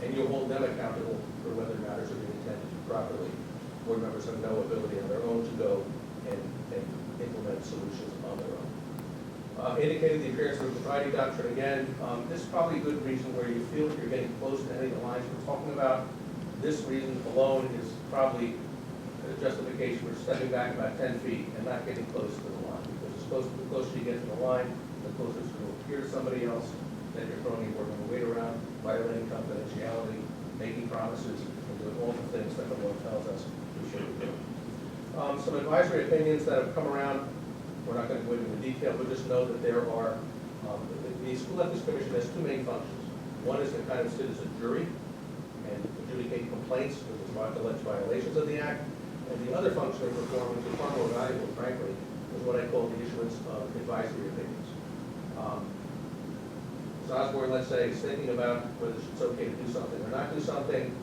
and you'll hold them accountable for whether matters are being attended to properly. Board members have no ability on their own to go and implement solutions on their own. Indicated the appearance of the propriety doctrine again. This is probably a good reason where you feel that you're getting close to any of the lines we're talking about. This reason alone is probably a justification for stepping back about 10 feet and not getting close to the line. Because the closer you get to the line, the closer it's going to appear to somebody else that you're throwing your board member weight around, violating confidentiality, making promises, and doing all the things that the law tells us we should do. Some advisory opinions that have come around. We're not going to go into detail, but just know that there are, the School Ethics Commission has two main functions. One is to kind of sit as a jury and adjudicate complaints with alleged violations of the Act. And the other function of perform, which is far more valuable, frankly, is what I call the issuance of advisory opinions. Ms. Osborne, let's say, is thinking about whether it's okay to do something or not do something.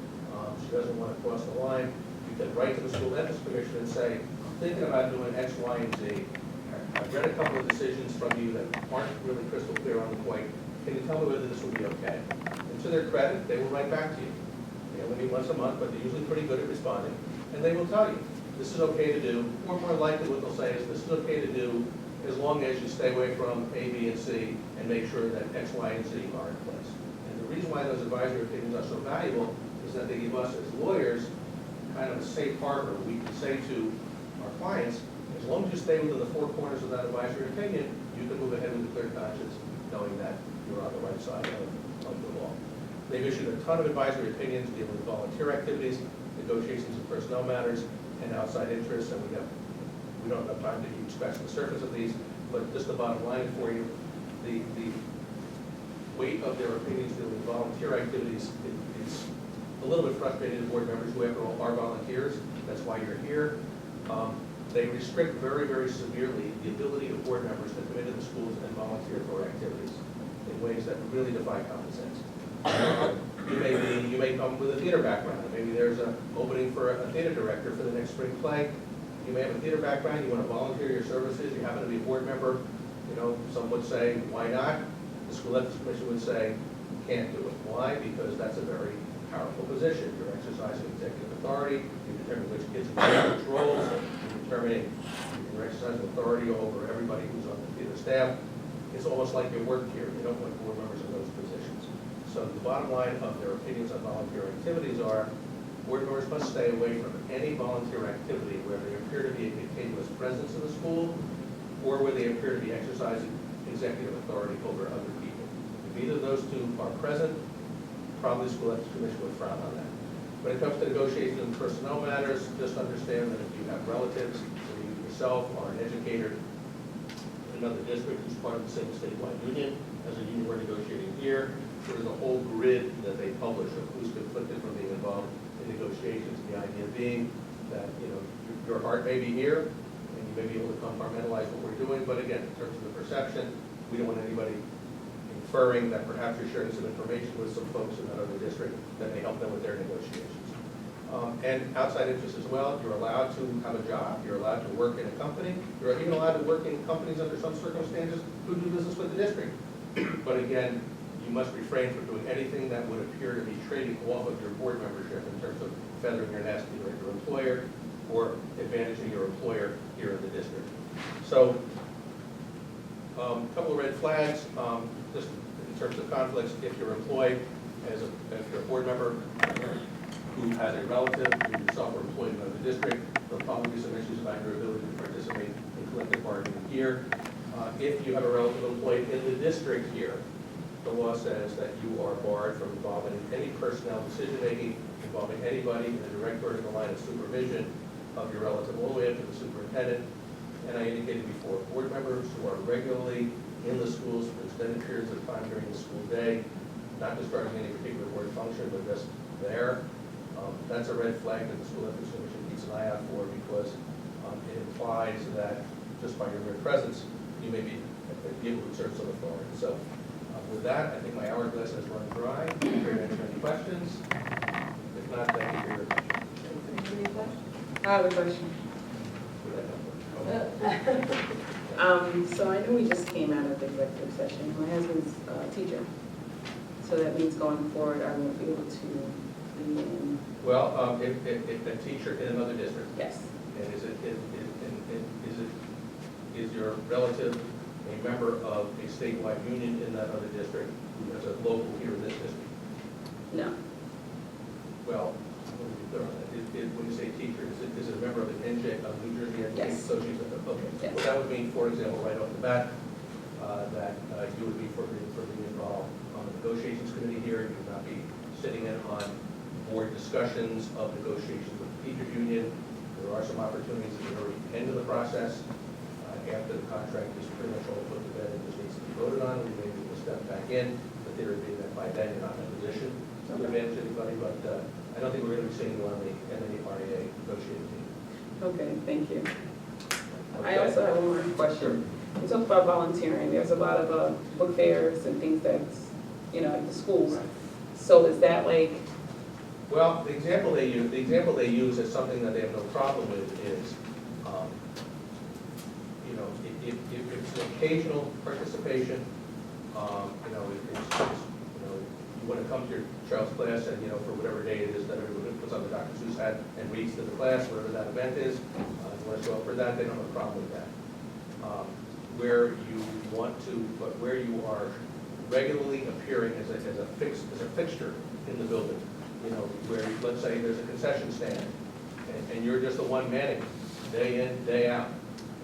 She doesn't want to cross the line. You can write to the School Ethics Commission and say, I'm thinking about doing X, Y, and Z. I've read a couple of decisions from you that aren't really crystal clear on the point. Can you tell me whether this will be okay? And to their credit, they will write back to you. They only meet once a month, but they're usually pretty good at responding. And they will tell you, this is okay to do, or more likely what they'll say is, this is okay to do as long as you stay away from A, B, and C, and make sure that X, Y, and Z are in place. And the reason why those advisory opinions are so valuable is that they give us as lawyers kind of a safe harbor. We can say to our clients, as long as you stay within the four corners of that advisory opinion, you can move ahead with a clear conscience, knowing that you're on the right side of the law. They've issued a ton of advisory opinions dealing with volunteer activities, negotiations of personnel matters, and outside interests, and we don't have time to even scratch the surface of these, but just the bottom line for you, the weight of their opinions dealing with volunteer activities is a little bit frustrating to board members who, after all, are volunteers. That's why you're here. They restrict very, very severely the ability of board members to come into the schools and volunteer for activities in ways that really defy common sense. You may come with a theater background. Maybe there's an opening for a theater director for the next spring play. You may have a theater background, you want to volunteer your services, you happen to be a board member, some would say, why not? The School Ethics Commission would say, you can't do it. Why? Because that's a very powerful position. You're exercising executive authority, you determine which kids are which roles, you're exercising authority over everybody who's on the theater staff. It's almost like you work here. You don't want board members in those positions. So the bottom line of their opinions on volunteer activities are, board members must stay away from any volunteer activity where they appear to be a continuous presence in the school or where they appear to be exercising executive authority over other people. If either of those two are present, probably the School Ethics Commission would frown on that. When it comes to negotiations and personnel matters, just understand that if you have relatives, or you yourself are an educator in another district who's part of the same statewide union, as a union we're negotiating here, there's a whole grid that they publish of who's conflicted from being involved in negotiations. The idea being that, your heart may be here, and you may be able to compartmentalize what we're doing, but again, in terms of the perception, we don't want anybody inferring that perhaps you're sharing some information with some folks in that other district that may help them with their negotiations. And outside interests as well, you're allowed to have a job, you're allowed to work in a company, you're even allowed to work in companies under some circumstances who do business with the district. But again, you must refrain from doing anything that would appear to be trading off of your board membership in terms of feathering your nest either at your employer or advantaging your employer here in the district. So, a couple of red flags, just in terms of conflicts. If you're employed as you're a board member who has a relative who yourself are employed in another district, there'll probably be some issues about your ability to participate in collective bargaining here. If you have a relative employed in the district here, the law says that you are barred from involving in any personnel decision-making involving anybody in the direct vertical line of supervision of your relative all the way up to the superintendent. And I indicated before, board members who are regularly in the schools for extended periods of time during the school day, not discharging any particular board function, but just there. That's a red flag that the school ethics commission keeps an eye out for, because it implies that just by your mere presence, you may be able to exert some authority. So with that, I think my hourglass has run dry. I'm here to answer any questions. If not, thank you for your attention. Any questions? I have a question. So I know we just came out of the executive session. My husband's a teacher. So that means going forward, I won't be able to be in. Well, if a teacher in another district, Yes. and is your relative a member of a statewide union in that other district who has a local here in this district? No. Well, let me be clear on that. When you say teacher, is it a member of the NJ, of New Jersey Education Yes. Association? Okay. Yes. Well, that would mean, for example, right off the bat, that you would be for being involved on the negotiations committee here. You would not be sitting in on board discussions of negotiations with the teachers union. There are some opportunities at the very end of the process, after the contract is pretty much all put to bed and just needs to be voted on. We may be able to step back in, the theory being that by then you're not in a position to manage anybody, but I don't think we're going to be seeing you on the MARSD negotiating team. Okay, thank you. I Okay. also have one more question. You talked about volunteering. There's a lot of book fairs and things that's, at the schools. So is that like, Well, the example they use is something that they have no problem with is, if it's an occasional participation, you want to come to your child's class and, for whatever day it is that everybody puts on the Dr. Seuss hat and reads to the class, whatever that event is, you want to show up for that, they don't have a problem with that. Where you want to, but where you are regularly appearing as a fixture in the building, where, let's say there's a concession stand, and you're just the one manning day in, day out,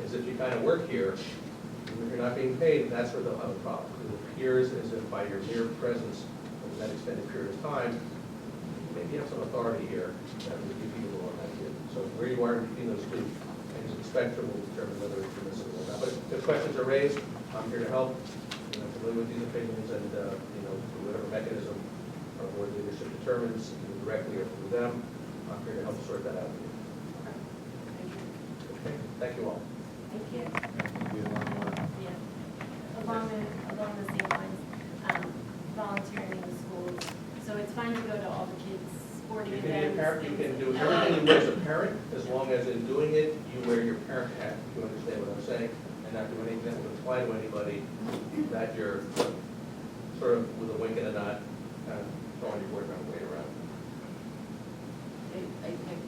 as if you kind of work here, and if you're not being paid, that's where they'll have a problem. It appears as if by your mere presence over that extended period of time, maybe you have some authority here that would give you on that here. So where you are between those two ends of the spectrum will determine whether it's permissible or not. But if questions are raised, I'm here to help, familiar with these opinions, and, through whatever mechanism our board leadership determines, either directly or through them, I'm here to help sort that out with you. Okay, thank you all. Thank you. Yeah. Along the same lines, volunteering in the schools. So it's fine to go to all the kids' sporting You can be a events. parent, you can do everything you would as a parent, as long as in doing it, you wear your parent hat, if you understand what I'm saying, and not do anything that would imply to anybody that you're sort of with a wink and a nod, kind of throwing your board member weight around. I think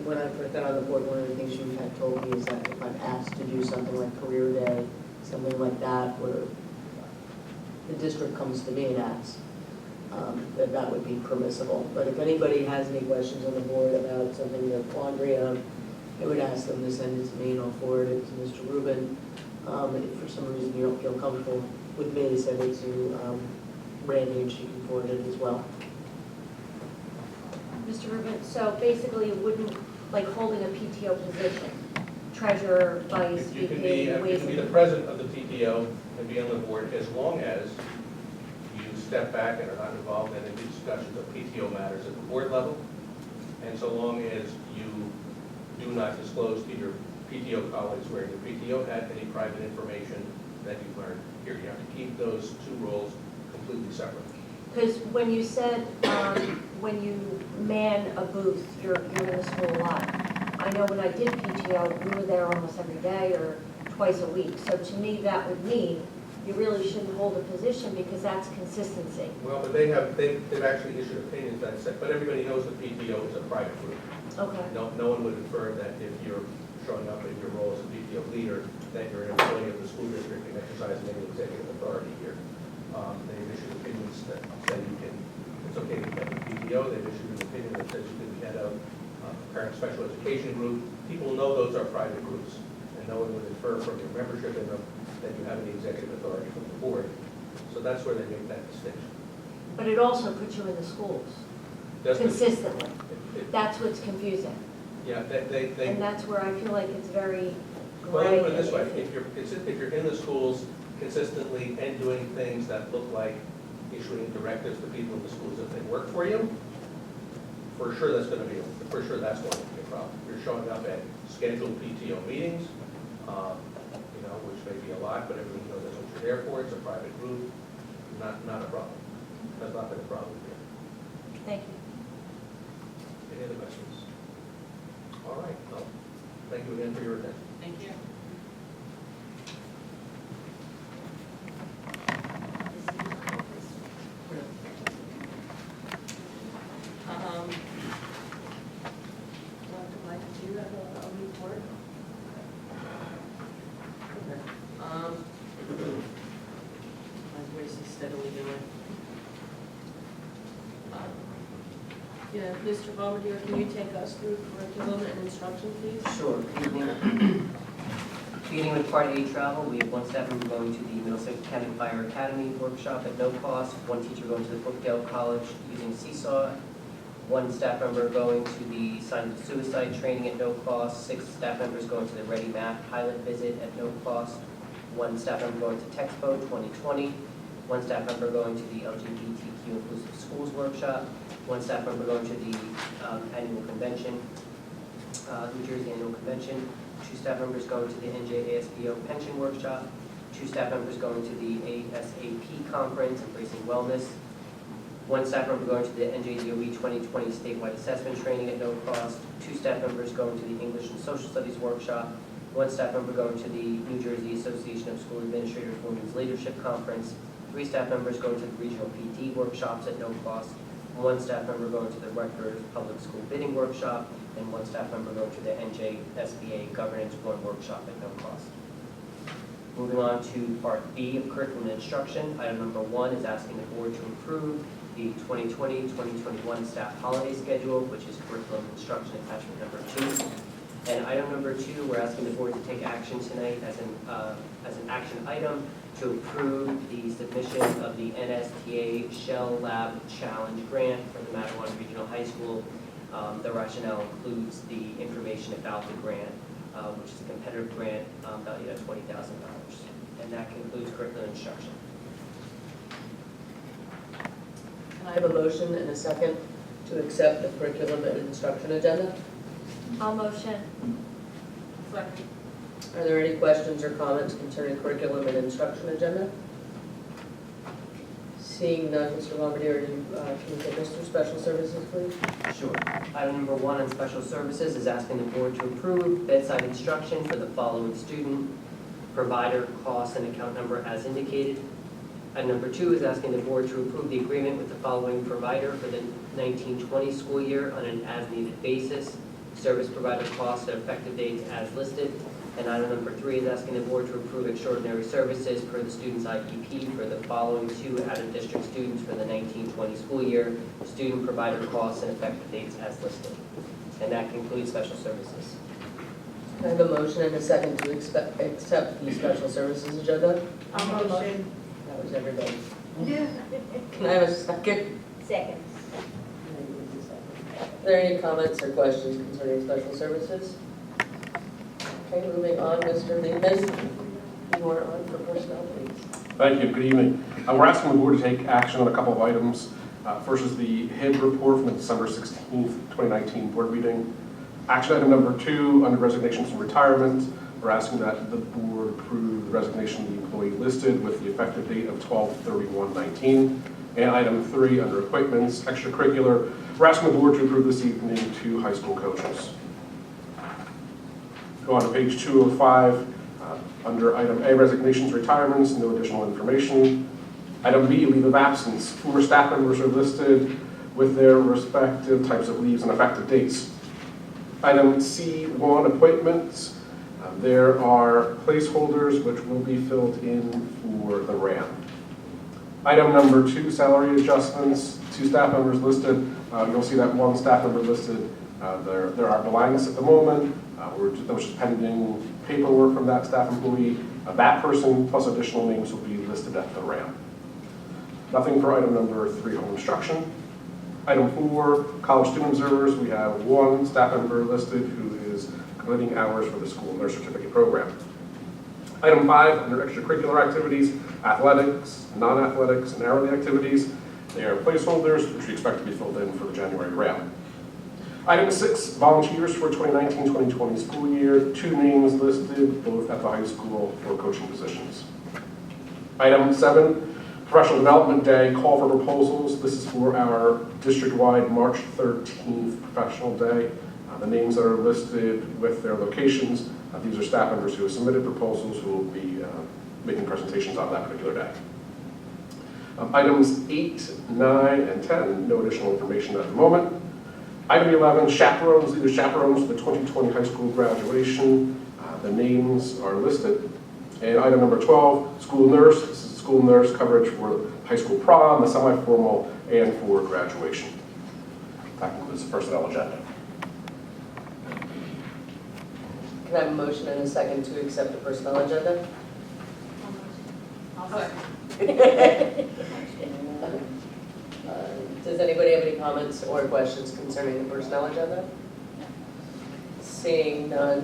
when I put that on the board, one of the things you had told me is that if I'm asked to do something like Career Day, something like that, where the district comes to me and asks, that would be permissible. But if anybody has any questions on the board about something they're quandary of, I would ask them to send it to me and I'll forward it to Mr. Rubin. If for some reason you don't feel comfortable with me, send it to Randy and she can forward it as well. Mr. Rubin, so basically it wouldn't, like holding a PTO position, treasurer, vice, You can VP, you can be the president of the PTO and be on the board as long as you step back and are not involved in any discussions of PTO matters at the board level, and so long as you do not disclose to your PTO colleagues wearing the PTO hat any private information that you've learned here. You have to keep those two roles completely separate. Because when you said, when you man a booth, you're in the school a lot. I know when I did PTO, we were there almost every day or twice a week. So to me, that would mean you really shouldn't hold a position because that's consistency. Well, but they've actually issued opinions that said, but everybody knows the PTO is a private group. Okay. No one would infer that if you're showing up in your role as a PTO leader, that you're an employee of the school district and exercising any executive authority here. They've issued opinions that say it's okay to have a PTO. They've issued an opinion that says you can head up a parent special education group. People know those are private groups, and no one would infer from your membership in them that you have any executive authority from the board. So that's where they make that distinction. But it also puts you in the schools That's the- consistently. it- That's what's confusing. Yeah, they, And that's where I feel like it's very well, let gray. me put it this way, and if you're in the schools consistently and doing things that look like issuing directives to people in the schools if they work for you, for sure that's going to be a problem. You're showing up at scheduled PTO meetings, which may be a lot, but everyone knows that's what you're there for. It's a private group, not a problem. That's not been a problem here. Thank you. Any other questions? All right, well, thank you again for your attention. Thank you. Mike, do you have a report? As Grace is steadily doing. Yeah, Mr. Bombardier, can you take us through curriculum and instruction, please? Sure. Good evening. Beginning with Part A travel, we have one staff member going to the Middlesex County Fire Academy workshop at no cost, one teacher going to the Brookdale College using Seesaw, one staff member going to the Signs of Suicide training at no cost, 6 staff members going to the Ready Math pilot visit at no cost, one staff member going to Texpo 2020, one staff member going to the LGBTQ Inclusive Schools workshop, one staff member going to the annual convention, New Jersey Annual Convention, 2 staff members going to the NJASBO pension workshop, 2 staff members going to the ASAP conference, Embracing Wellness, 1 staff member going to the NJDOE 2020 statewide assessment training at no cost, 2 staff members going to the English and Social Studies workshop, 1 staff member going to the New Jersey Association of School Administrators Women's Leadership Conference, 3 staff members going to the regional PD workshops at no cost, 1 staff member going to the Rutgers Public School Bidding Workshop, and 1 staff member going to the NJSBA Governance 1 workshop at no cost. Moving on to Part B of curriculum and instruction, item number 1 is asking the board to approve the 2020-2021 staff holiday schedule, which is curriculum and instruction attachment number 2. And item number 2, we're asking the board to take action tonight as an action item to approve the submission of the NSTA Shell Lab Challenge Grant for the Mattawan Regional High School. The rationale includes the information about the grant, which is a competitive grant valued at $20,000. And that concludes curriculum and instruction. Can I have a motion and a second to accept the curriculum and instruction agenda? I'll motion. Second. Are there any questions or comments concerning curriculum and instruction agenda? Seeing none, Mr. Bombardier, can you take us through special services, please? Sure. Item number 1 on special services is asking the board to approve bedside instruction for the following student, provider, cost, and account number as indicated. Item number 2 is asking the board to approve the agreement with the following provider for the 1920 school year on an as-needed basis, service provider costs and effective dates as listed. And item number 3 is asking the board to approve extraordinary services per the student's IEP for the following 2 out-of-district students for the 1920 school year, student provider costs and effective dates as listed. And that concludes special services. Can I have a motion and a second to accept the special services agenda? I'll motion. That was everybody. Can I have a second? Second. Are there any comments or questions concerning special services? Okay, moving on, Mr. Leavis, you are on for personnel, please. Thank you. Good evening. We're asking the board to take action on a couple of items. First is the HIB report from the December 16th, 2019 board meeting. Action item number 2, under resignations and retirement, we're asking that the board approve the resignation of the employee listed with the effective date of 12/31/19. And item 3, under appointments, extracurricular, we're asking the board to approve this evening 2 high school coaches. Go on to page 205, under item A, resignations, retirements, no additional information. Item B, leave of absence. 4 staff members are listed with their respective types of leaves and effective dates. Item C1, appointments. There are placeholders which will be filled in for the RAM. Item number 2, salary adjustments. 2 staff members listed. You'll see that 1 staff member listed. There are blanks at the moment. That was just pending paperwork from that staff employee. That person plus additional names will be listed at the RAM. Nothing for item number 3, home instruction. Item 4, college student observers. We have 1 staff member listed who is completing hours for the school nurse certificate program. Item 5, under extracurricular activities, athletics, non-athletics, and hourly activities. They are placeholders, which we expect to be filled in for the January round. Item 6, volunteers for 2019-2020 school year. 2 names listed, both at the high school for coaching positions. Item 7, Professional Development Day, call for proposals. This is for our district-wide March 13th Professional Day. The names that are listed with their locations, these are staff members who have submitted proposals who will be making presentations on that particular day. Items 8, 9, and 10, no additional information at the moment. Item 11, chaperones. These are chaperones for the 2020 high school graduation. The names are listed. And item number 12, school nurse. This is school nurse coverage for high school prom, the semi-formal, and for graduation. That concludes the personnel agenda. Can I have a motion and a second to accept the personnel agenda? I'll second. Does anybody have any comments or questions concerning the personnel agenda? Seeing none,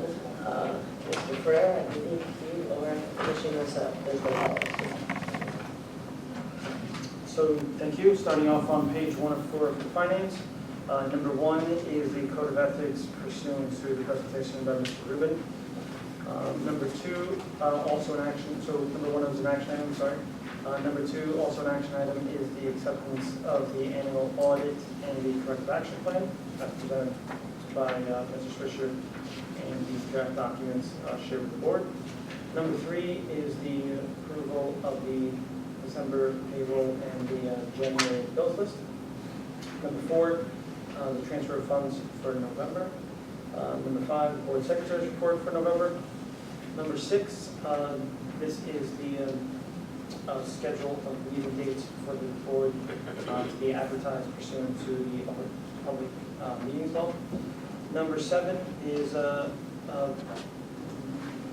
Mr. Ferrer, I believe you are finishing this up. There's no policy. So, thank you. Starting off on page 1 of 4 for finance. Number 1 is the code of ethics pursuant to the presentation by Mr. Rubin. Number 2, also an action, so number 1 was an action item, sorry. Number 2, also an action item, is the acceptance of the annual audit and the corrective action plan as presented by Mr. Swisher and these draft documents shared with the board. Number 3 is the approval of the December payroll and the January bills list. Number 4, the transfer of funds for November. Number 5, the board secretary's report for November. Number 6, this is the schedule of meeting dates for the board to be advertised pursuant to the public meetings law. Number 7 is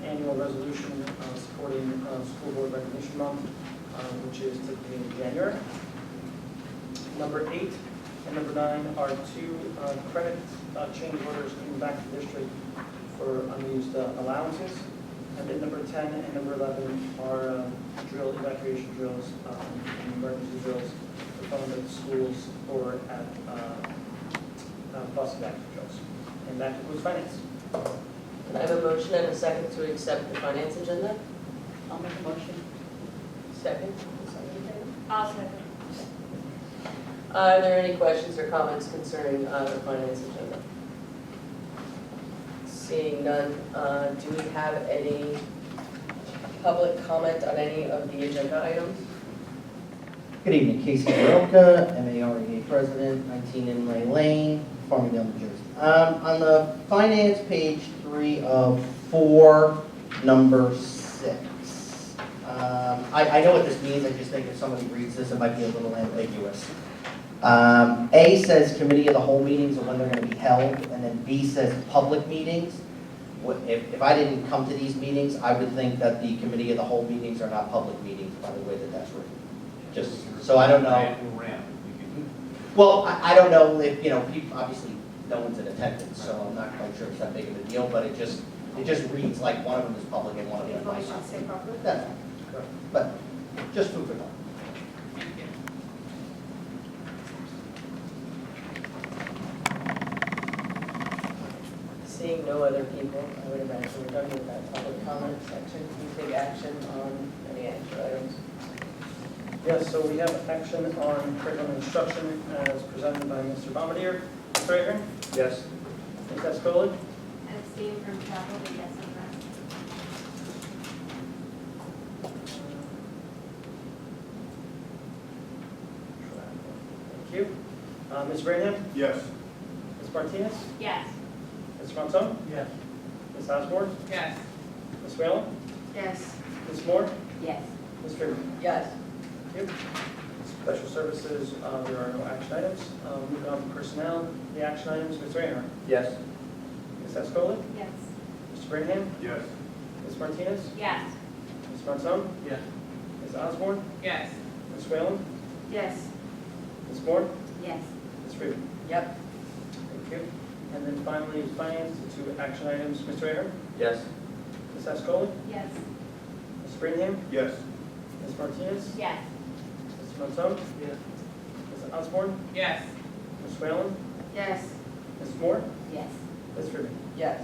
annual resolution supporting School Board Recognition Month, which is typically in January. Number 8 and number 9 are 2 credit change orders coming back to the district for unused allowances. And then number 10 and number 11 are drill evacuation drills and emergency drills for fun at the schools or at bus evacuation drills. And that concludes finance. Can I have a motion and a second to accept the finance agenda? I'll make a motion. Second? I'll second. Are there any questions or comments concerning the finance agenda? Seeing none, do we have any public comment on any of the agenda items? Good evening, Casey Baroka, MAREA President, 19 Inlay Lane, Farmingdale, New Jersey. On the finance page 3 of 4, number 6. I know what this means, I just think if somebody reads this, it might be a little ambiguous. A says committee of the whole meetings and when they're going to be held, and then B says public meetings. If I didn't come to these meetings, I would think that the committee of the whole meetings are not public meetings by the way that that's written. Just, so I don't know. Well, I don't know if, people, obviously no one's in attendance, so I'm not quite sure it's that big of a deal, but it just reads like one of them is public and one of them is Probably not. should say properly. That's fine. But just food for thought. Seeing no other people, I would imagine we're done with that public comment section. Can you take action on any action items? Yes, so we have action on curriculum instruction as presented by Mr. Bombardier. Mr. Ahern? Yes. Ms. Escoli? Abstain from travel, but yes, I'm Thank you. Ms. Branham? Yes. Ms. Martinez? yes. Ms. Monson? Yes. Ms. Osborne? Yes. Ms. Whalen? Yes. Ms. Moore? Yes. Ms. Freeman? Yes. Thank you. Special services, there are no action items. Moving on to personnel, the action items, Mr. Ahern? Yes. Ms. Escoli? Yes. Mr. Branham? Yes. Ms. Martinez? Yes. Ms. Monson? Yes. Ms. Osborne? Yes. Ms. Whalen? Yes. Ms. Moore? Yes. Ms. Freeman? Yep. Thank you. And then finally, finance, the 2 action items. Mr. Ayer? Yes. Ms. Ascoli? Yes. Ms. Brinham? Yes. Ms. Martinez? Yes. Mr. Montone? Yes. Ms. Osborne? Yes. Ms. Whalen? Yes. Ms. Moore? Yes. Ms. Freeman? Yes.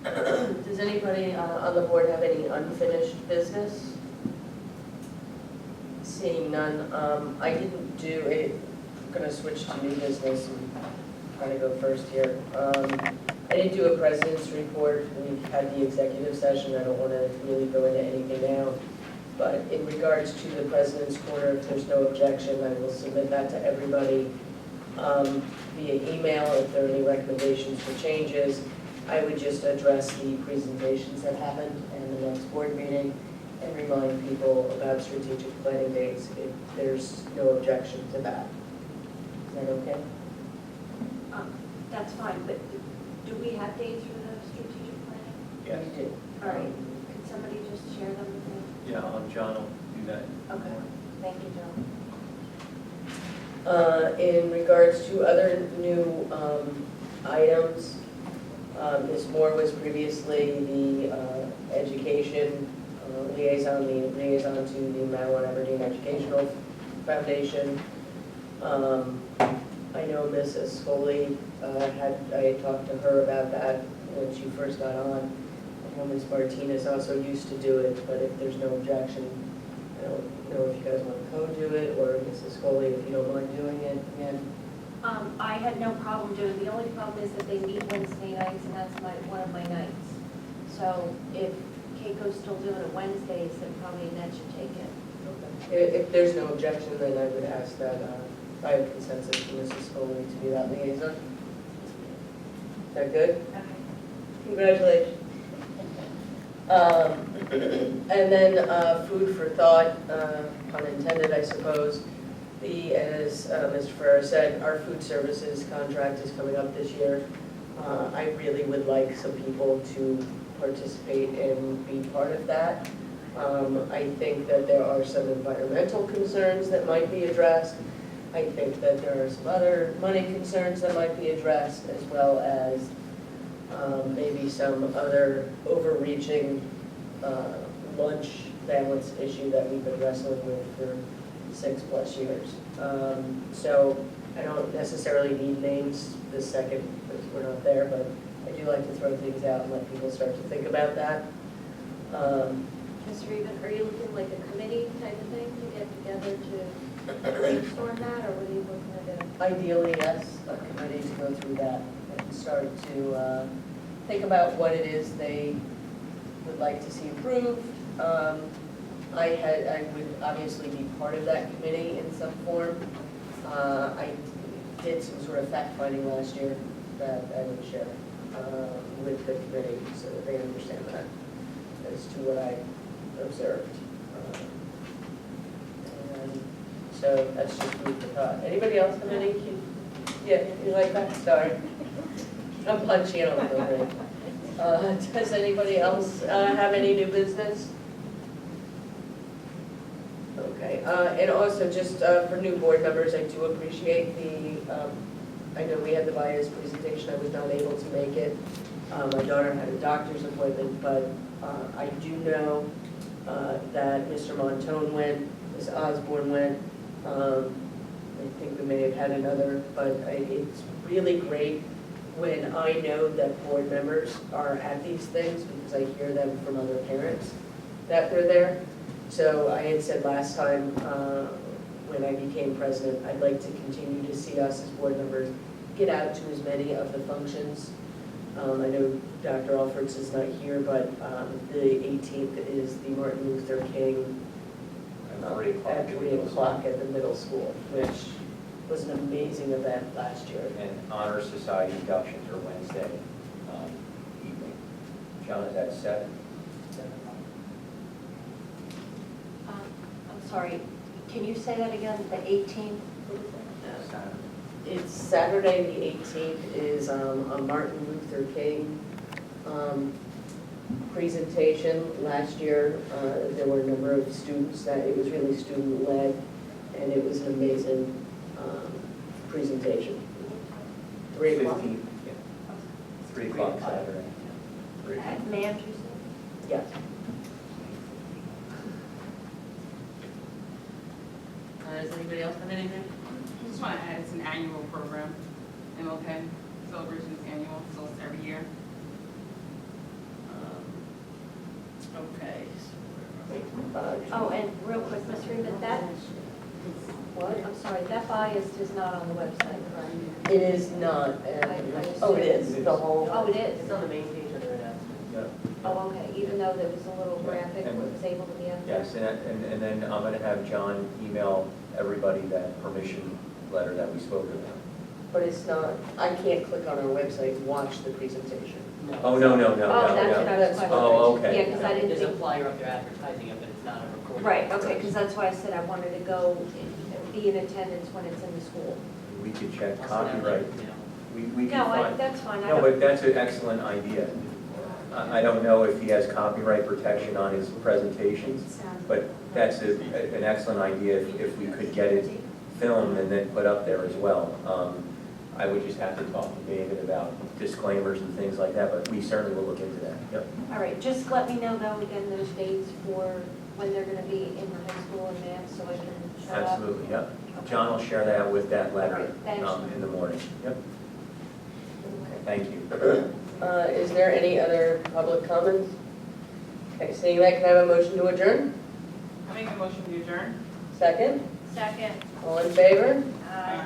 Does anybody on the board have any unfinished business? Seeing none, I didn't do it, I'm gonna switch to new business and kind of go first here. I didn't do a president's report, we had the executive session, I don't want to really go into anything now. But in regards to the president's corner, if there's no objection, I will submit that to everybody via email. If there are any recommendations for changes, I would just address the presentations that happened in the next board meeting and remind people about strategic planning dates if there's no objection to that. Is that okay? That's fine, but do we have dates for the strategic planning? Yes. We do. All right, could somebody just share them with me? Yeah, John will do that. Okay, thank you, Joan. In regards to other new items, Ms. Moore was previously the education liaison, the liaison to the Madeline Aberdeen Educational Foundation. I know Mrs. Foley, I had talked to her about that when she first got on. I know Ms. Martinez also used to do it, but if there's no objection, I don't know if you guys want to co-do it, or Mrs. Foley, if you don't mind doing it again. I had no problem doing it. The only problem is that they meet Wednesday nights, and that's one of my nights. So if Keiko's still doing it Wednesdays, then probably Ned should take it. If there's no objection, then I would ask that I have consensus for Mrs. Foley to be that liaison. Is that good? Okay. Congratulations. And then food for thought, pun intended, I suppose. As Mr. Ferrer said, our food services contract is coming up this year. I really would like some people to participate and be part of that. I think that there are some environmental concerns that might be addressed. I think that there are some other money concerns that might be addressed, as well as maybe some other overreaching lunch balance issue that we've been wrestling with for 6+ years. So I don't necessarily need names this second because we're not there, but I do like to throw things out and let people start to think about that. Ms. Regan, are you looking like a committee type of thing to get together to brainstorm that, or what are you looking to do? Ideally, yes, a committee to go through that and start to think about what it is they would like to see improved. I would obviously be part of that committee in some form. I did some sort of fact-finding last year that I would share with the committee so that they understand that as to what I observed. And so that's just food for thought. Anybody else have any? Yeah, you like that? Sorry. I'm punchy, I don't feel great. Does anybody else have any new business? Okay, and also just for new board members, I do appreciate I know we had the bias presentation, I was not able to make it. My daughter had a doctor's appointment, but I do know that Mr. Montone went, Ms. Osborne went. I think we may have had another, but it's really great when I know that board members are at these things because I hear them from other parents that they're there. So I had said last time when I became president, I'd like to continue to see us as board members get out to as many of the functions. I know Dr. Alfred's is not here, but the 18th is the Martin Luther King at 3 o'clock at the middle school, which was an amazing event last year. And Honor Society inductions are Wednesday evening. John, is that set? I'm sorry, can you say that again, the 18th? It's Saturday, the 18th is a Martin Luther King presentation. Last year, there were a number of students that, it was really student-led, and it was an amazing presentation. 3 o'clock? 15, yeah. 3 o'clock Saturday. 3 o'clock. At Manchester? Yes. Does anybody else have anything? I just want to add, it's an annual program, MLK celebration is annual, so it's every year. Okay. Oh, and real quick, Ms. Freeman, that, What? I'm sorry, that bias is not on the website, right? It is not, oh, it is, the whole. Oh, it is? It's on the main page of their announcement. Oh, okay, even though there was a little Yeah, graphic, and- it was able to be up there? Yes, and then I'm going to have John email everybody that permission letter that we spoke about. But it's not, I can't click on our website and watch the presentation. Oh, no, Oh, that's what I was questioning. Oh, okay. Yeah, because I didn't There's a think, flyer up there advertising it, but it's not a recording. right, okay, because that's why I said I wanted to go and be in attendance when it's in the school. We could check I'll send copyright. out, you know. We can No, find. that's fine, I No, don't, but that's an excellent idea. I don't know if he has copyright protection on his presentations, but that's an excellent idea if we could get it filmed and then put up there as well. I would just have to talk to David about disclaimers and things like that, but we certainly will look into that. Yep. all right, just let me know though, again, those dates for when they're gonna be in the high school and math, so I can show up. Absolutely, yep. John will share that with that letter All right, thanks. in the morning. Yep, thank you. Is there any other public comments? Okay, seeing that, can I have a motion to adjourn? I make a motion to adjourn. Second? Second. All in favor? Aye.